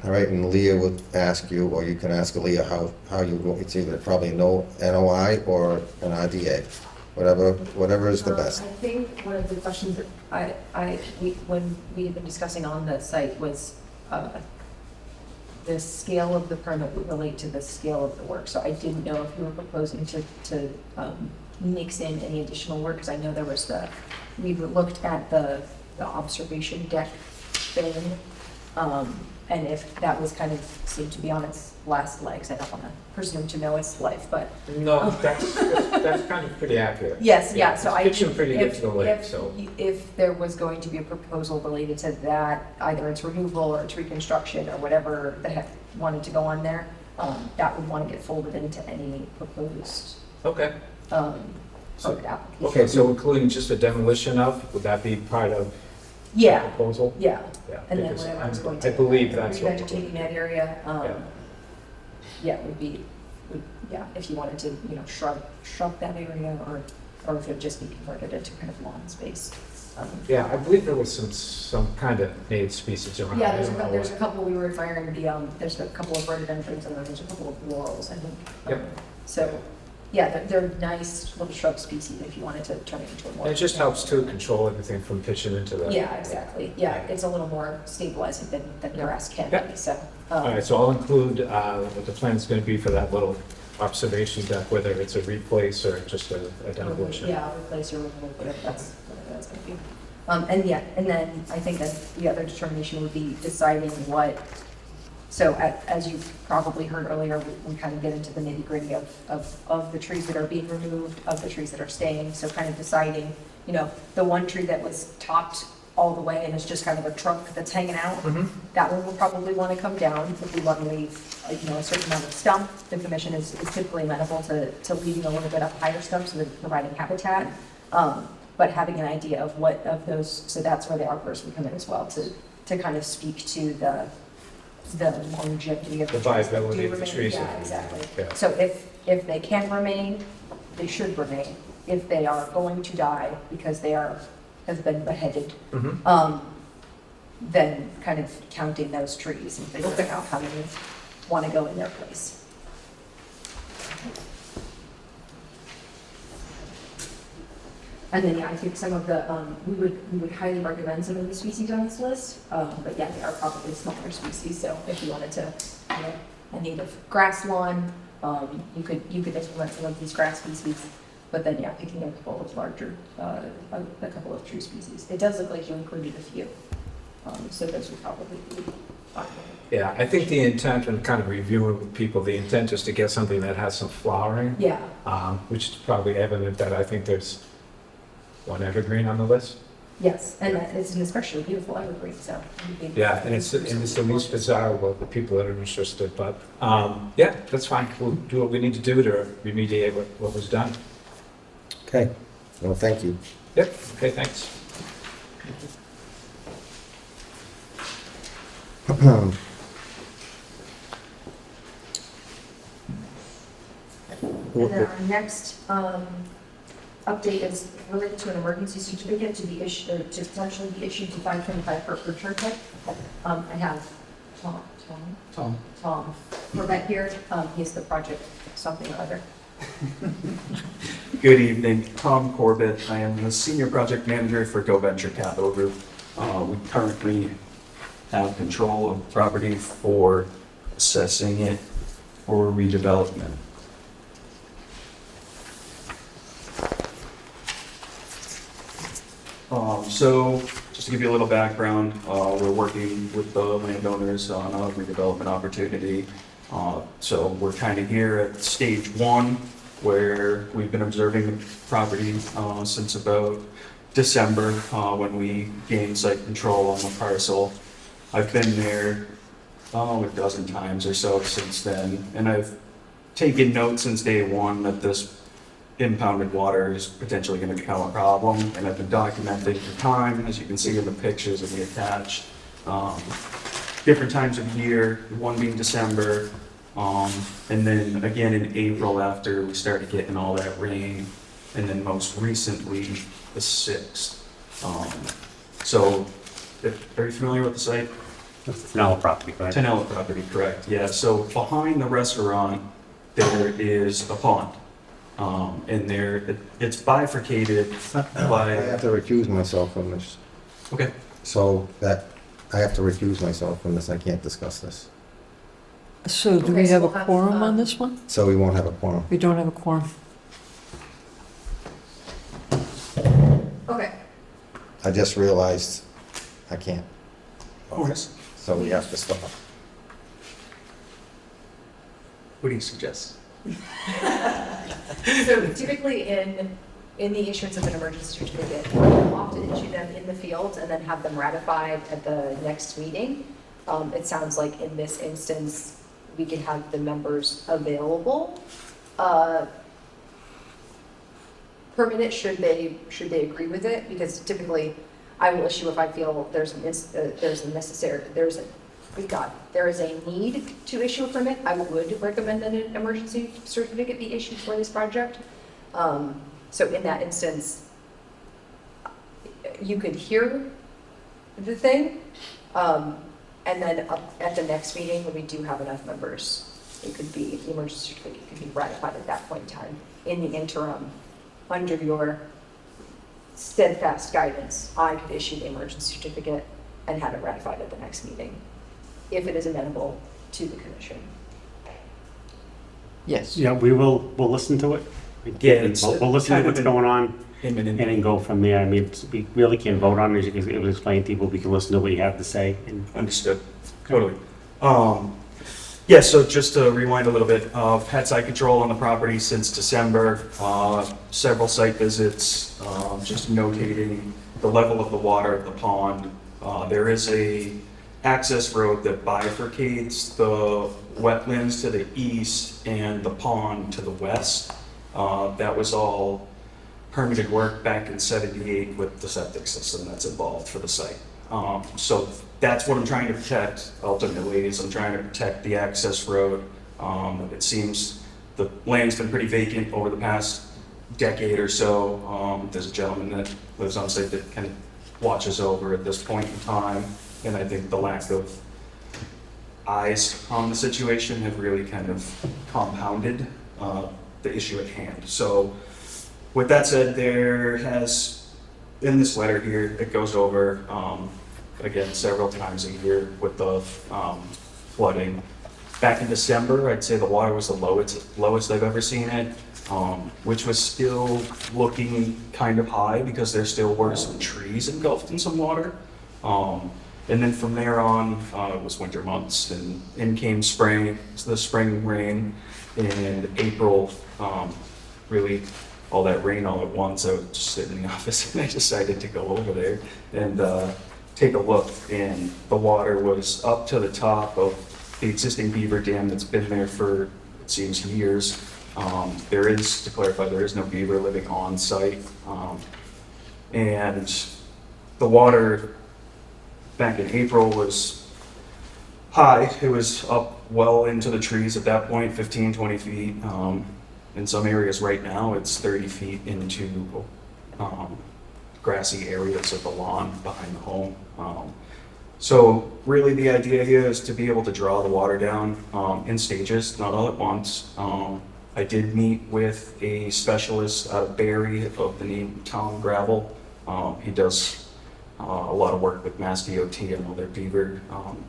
All right, and Leah would ask you, or you can ask Leah how you go, it's either probably no NOI or an RDA, whatever is the best. I think one of the questions that when we had been discussing on the site was the scale of the permit would relate to the scale of the work. So I didn't know if you were proposing to mix in any additional work, because I know there was we looked at the observation deck thing, and if that was kind of seemed to be on its last legs. I don't want to presume to know its life, but No, that's kind of pretty accurate. yes, yeah. So I pitching pretty good to the lake, so. If there was going to be a proposal related to that, either its removal or its reconstruction or whatever the heck wanted to go on there, that would want to get folded into any proposed Okay. permit application. Okay, so including just the demolition of, would that be part of the Yeah, proposal? yeah. Yeah, And then because whatever was going I to believe that's what. revegetating that area, yeah, would be yeah, if you wanted to, you know, shrub that area, or if it would just be converted into kind of lawn space. Yeah, I believe there was some kind of native species around. Yeah, I don't know there's a what. couple, we were admiring there's a couple of rhododendrons, and then there's a couple of laurels, I think. Yep. So, yeah, they're nice little shrub species if you wanted to turn it into a more. And it just helps to control everything from pitching into the. Yeah, exactly. Yeah, it's a little more stabilizing than grass can Yeah. be, so. All right, so I'll include what the plan is going to be for that little observation deck, whether it's a replace or just a demolition. Yeah, replace or remove, whatever that's gonna be. And then I think that the other determination would be deciding what, so as you probably heard earlier, we kind of get into the nitty gritty of the trees that are being removed, of the trees that are staying, so kind of deciding, you know, the one tree that was topped all the way and is just kind of a trunk that's hanging out, that one will probably want to come down. If we want to leave, you know, a certain amount of stump, the commission is typically amenable to leaving a little bit of higher stump, so that providing habitat. But having an idea of what of those, so that's where the arborist would come in as well, to kind of speak to the longevity of The the trees that viability do of the remain. trees. Yeah, exactly. Yeah. So if they can remain, they should remain. If they are going to die because have been beheaded, then kind of counting those trees and figuring out how many want to go in their place. And then, yeah, I think some of the, we would highly recommend some of the species on this list, but yeah, they are probably smaller species, so if you wanted to, you know, a native grass lawn, you could implement some of these grass species, but then, yeah, picking a couple of larger, a couple of tree species. It does look like you included a few, so those would probably be fine. Yeah, I think the intent, and kind of reviewing with people, the intent is to get something that has some flowering. Yeah. Which is probably evident that I think there's one evergreen on the list. Yes, and it's an especially beautiful evergreen, so. Yeah, and it's the least desirable of the people that are interested, but, yeah, that's fine. We'll do what we need to do to remediate what was done. Okay, well, thank you. Yep, okay, thanks. And then our next update is related to an emergency certificate to be issued, or to potentially be issued to 525 per turnpike. I have Tom Corbett here. He's the project something or other. Good evening, Tom Corbett. I am the Senior Project Manager for Go Venture Capital Group. We currently have control of the property for assessing it for redevelopment. So just to give you a little background, we're working with the landowners on a redevelopment opportunity. So we're kind of here at stage one, where we've been observing the property since about December, when we gained site control on the parcel. I've been there a dozen times or so since then, and I've taken note since day one that this impounded water is potentially going to become a problem, and I've been documenting the time, as you can see in the pictures that we attached, different times of year, one being December, and then again in April after we started getting all that rain, and then most recently the 6th. So, are you familiar with the site? That's the Tenella property, correct? Tenella property, correct, yeah. So behind the restaurant, there is a pond. And it's bifurcated I by... have to recuse myself from this. Okay. So that, I have to recuse myself from this, I can't discuss this. So do we Okay, so have a we'll have, quorum on this one? So we won't have a quorum. We don't have a quorum. Okay. I just realized I can't. Of course. So we have to stop. What do you suggest? So typically in the issuance of an emergency certificate, we often issue them in the field and then have them ratified at the next meeting. It sounds like in this instance, we can have the members available. Permit it should they agree with it, because typically I will issue if I feel there's a we've got, there is a need to issue a permit. I would recommend that an emergency certificate be issued for this project. So in that instance, you could hear the thing, and then at the next meeting, when we do have enough members, it could be, the emergency certificate could be ratified at that point in time. In the interim, under your steadfast guidance, I could issue the emergency certificate and have it ratified at the next meeting, if it is amenable to the commission. Yes. Yeah, we'll listen to it. Yeah, it's We'll listen to what's going on imminent. and then go from there. I mean, we really can't vote on it. It was explained to people. We can listen to what you have to say. And Understood. Totally. Yeah, so just to rewind a little bit, I've had site control on the property since December, several site visits, just notating the level of the water of the pond. There is a access road that bifurcates the wetlands to the east and the pond to the west. That was all permitted work back in '78 with the septic system that's involved for the site. So that's what I'm trying to protect ultimately, is I'm trying to protect the access road. It seems the land's been pretty vacant over the past decade or so. There's a gentleman that lives on site that kind of watches over at this point in time. And I think the lack of eyes on the situation have really kind of compounded the issue at hand. So with that said, there has, in this letter here, it goes over, again, several times a year with the flooding. Back in December, I'd say the water was the lowest I've ever seen it, which was still looking kind of high because there still were some trees engulfed in some water. And then from there on, it was winter months, and in came spring, so the spring rain, and April, really all that rain all at once. I was just sitting in the office and I decided to go over there and take a look, and the water was up to the top of the existing beaver dam that's been there for, it seems, years. There is, to clarify, there is no beaver living on site. And the water back in April was high. It was up well into the trees at that point, 15, 20 feet. In some areas right now, it's 30 feet into grassy areas of the lawn behind the home. So really the idea here is to be able to draw the water down in stages, not all at once. I did meet with a specialist out of Barry of the name Tom Gravel. He does a lot of work with Mass DOT and all their beaver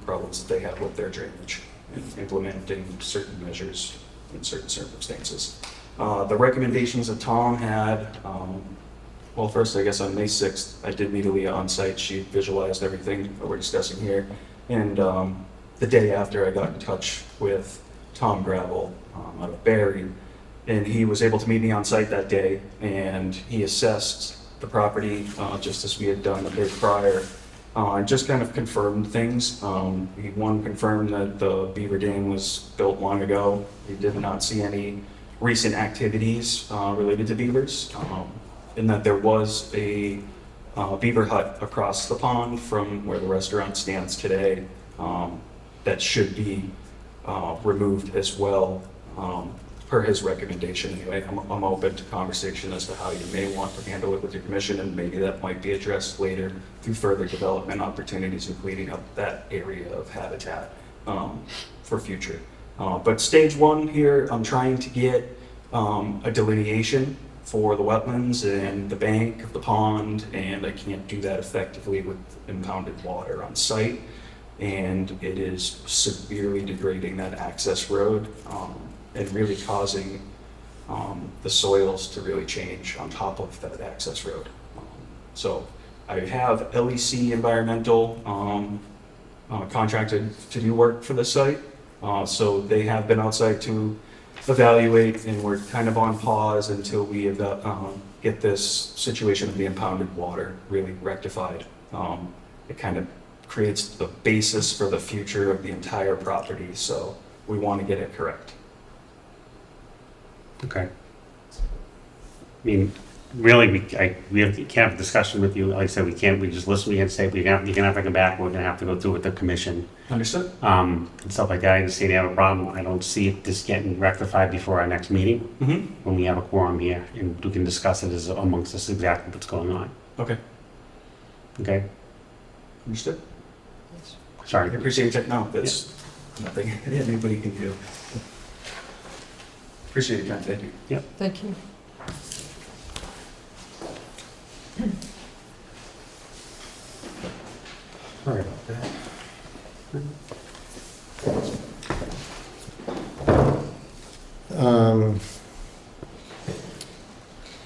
problems that they have with their drainage and implementing certain measures in certain circumstances. The recommendations that Tom had, well, first, I guess on May 6th, I did meet Aaliyah on site. She visualized everything that we're discussing here. And the day after, I got in touch with Tom Gravel out of Barry, and he was able to meet me on site that day, and he assessed the property just as we had done the day prior. Just kind of confirmed things. He confirmed that the beaver dam was built long ago. He did not see any recent activities related to beavers, and that there was a beaver hut across the pond from where the restaurant stands today that should be removed as well, per his recommendation. Anyway, I'm open to conversation as to how you may want to handle it with your commission, and maybe that might be addressed later through further development opportunities and cleaning up that area of habitat for future. But stage one here, I'm trying to get a delineation for the wetlands and the bank of the pond, and I can't do that effectively with impounded water on site. And it is severely degrading that access road and really causing the soils to really change on top of that access road. So I have LEC Environmental contracted to do work for the site. So they have been outside to evaluate, and we're kind of on pause until we get this situation of the impounded water really rectified. It kind of creates the basis for the future of the entire property, so we want to get it correct. Okay. I mean, really, we can't have a discussion with you. Like I said, we just listen, we can say, you're gonna have to come back, we're gonna have to go through with the commission. Understood? And stuff like that. I understand you have a problem. I don't see this getting rectified before our next meeting, when we have a quorum here, and we can discuss it as amongst us exactly what's going on. Okay, Okay? understood. Sorry. I appreciate it. No, that's nothing anybody can do. Appreciate your time, thank you. Thank you. Sorry about that.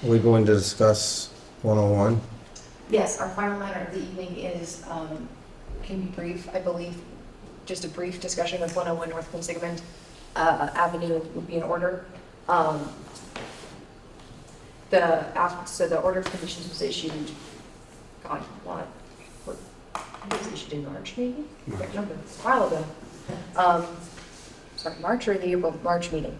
Are we going to discuss 101? Yes, our final matter of the evening is, can be brief, I believe, just a brief discussion of 101 North Quinsigamond Avenue would be in order. So the order of conditions was issued, God, what? It was issued in March, maybe? I can't remember. A while ago. Sorry, March or the March meeting.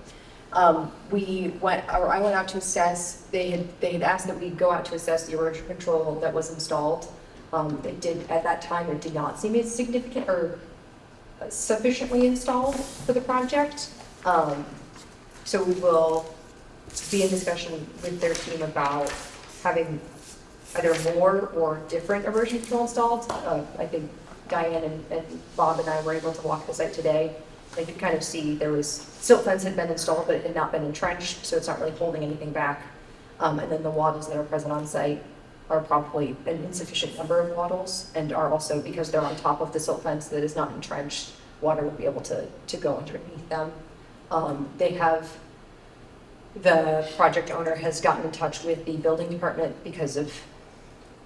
I went out to assess. They had asked that we go out to assess the erosion control that was installed. It did, at that time, it did not seem as significant or sufficiently installed for the project. So we will be in discussion with their team about having either more or different erosion control installed. I think Diane and Bob and I were able to walk the site today. They could kind of see there was silt fence had been installed, but it had not been entrenched, so it's not really holding anything back. And then the wattles that are present on site are probably an insufficient number of wattles, and are also, because they're on top of the silt fence that is not entrenched, water will be able to go underneath them. The project owner has gotten in touch with the building department because of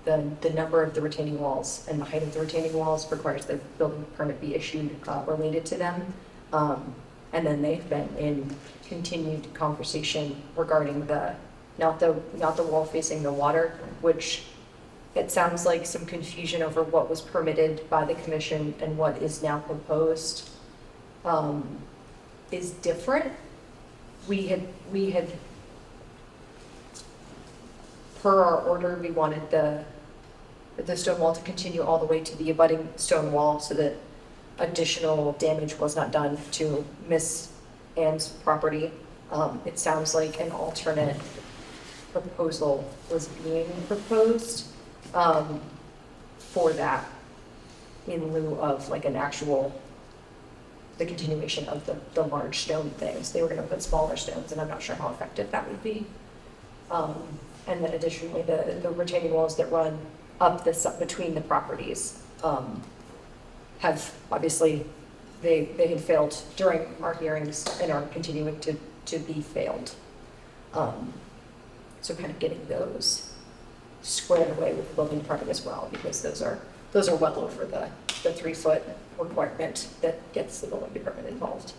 the number of the retaining walls and the height of the retaining walls requires the building permit be issued related to them. And then they've been in continued conversation regarding not the wall facing the water, which it sounds like some confusion over what was permitted by the commission and what is now proposed is different. We had per our order, we wanted the stone wall to continue all the way to the abutting stone wall so that additional damage was not done to Miss Ann's property. It sounds like an alternate proposal was being proposed for that in lieu of like an actual, the continuation of the large stone things. They were going to put smaller stones, and I'm not sure how effective that would be. And then additionally, the retaining walls that run up between the properties have obviously, they had failed during our hearings and are continuing to be failed. So kind of getting those squared away with the building department as well, because those are well over the 3-foot requirement that gets the building department involved.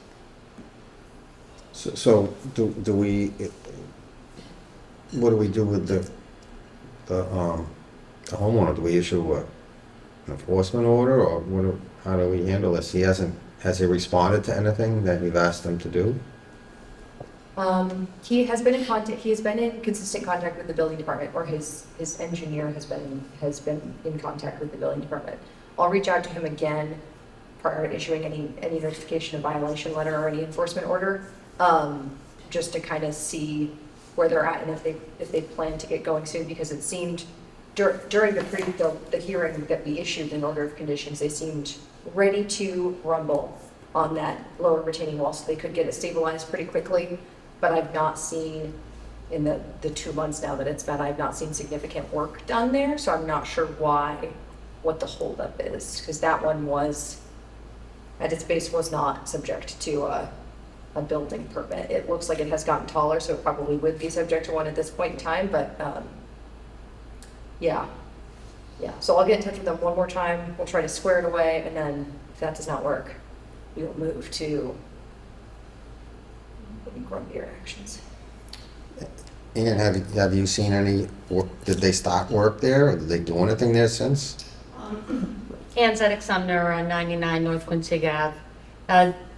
So do we, what do we do with the homeowner? Do we issue an enforcement order, or how do we handle this? Has he responded to anything that we've asked him to do? He has been in contact. He has been in consistent contact with the building department, or his engineer has been in contact with the building department. I'll reach out to him again prior to issuing any notification of violation letter or any enforcement order, just to kind of see where they're at and if they plan to get going soon, because it seemed during the hearing that we issued in order of conditions, they seemed ready to rumble on that lower retaining wall so they could get it stabilized pretty quickly. But I've not seen, in the 2 months now that it's been, I've not seen significant work done there, so I'm not sure what the holdup is, because that one was, at its base, was not subject to a building permit. It looks like it has gotten taller, so it probably would be subject to one at this point in time, but yeah. So I'll get in touch with them one more time, we'll try to square it away, and then if that does not work, we will move to grumpier actions. And have you seen any work? Did they start work there, or did they do anything there since? Ann Zedek Sumner on 99 North Quincy Ave.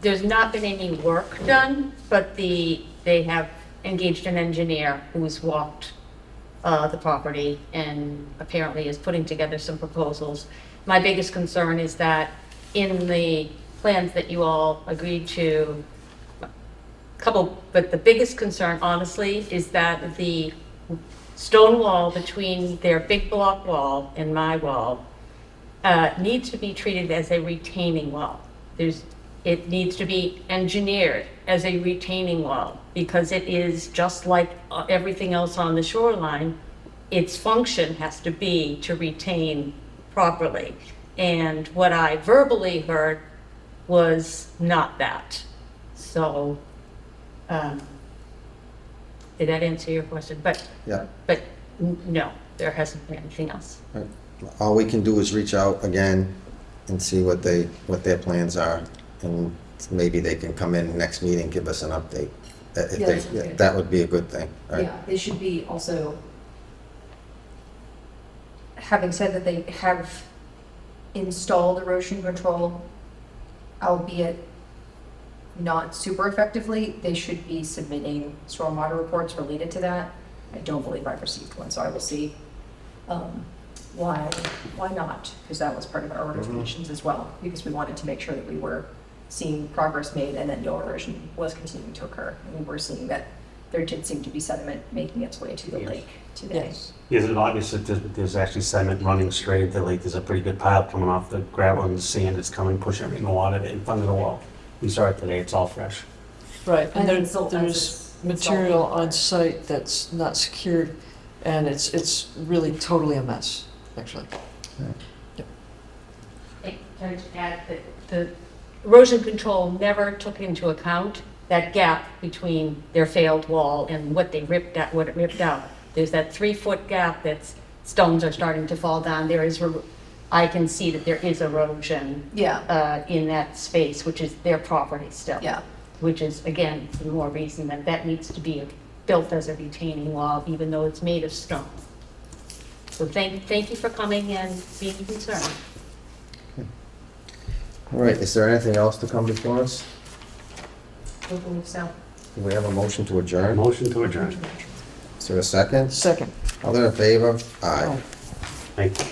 There's not been any work done, but they have engaged an engineer who's walked the property and apparently is putting together some proposals. My biggest concern is that in the plans that you all agreed to, but the biggest concern honestly is that the stone wall between their big block wall and my wall needs to be treated as a retaining wall. It needs to be engineered as a retaining wall because it is just like everything else on the shoreline. Its function has to be to retain properly. And what I verbally heard was not that. So, did that answer your question? Yeah. But no, there hasn't been anything else. All we can do is reach out again and see what their plans are, and maybe they can come in next meeting, give us an update. That would be a good thing. Right? Yeah, they should be also, having said that they have installed erosion control, albeit not super effectively, they should be submitting stormwater reports related to that. I don't believe I've received one, so I will see why not, because that was part of our order of conditions as well, because we wanted to make sure that we were seeing progress made and that no erosion was continuing to occur. And we were seeing that there did seem to be sediment making its way to the lake today. Yes, it's obvious that there's actually sediment running straight into the lake. There's a pretty good pile coming off the gravel and the sand that's coming, pushing everything in the water in front of the wall. We saw it today, it's all fresh. Right, and And so there's that's material installed. on site that's not secured, and it's really totally a mess, actually. Can I just add that the erosion control never took into account that gap between their failed wall and what it ripped out. There's that 3-foot gap that's, stones are starting to fall down. I can see that there is erosion in that space, which is their property still. Yeah. Which is, again, the more reason that needs to be built as a retaining wall, even though it's made of stone. So thank you for coming and being concerned. All right, is there anything else to come before us? I believe so. Do we have a motion to adjourn? Motion to adjourn. Is there a second? Second. All in favor? Aye. Aye. Thank you.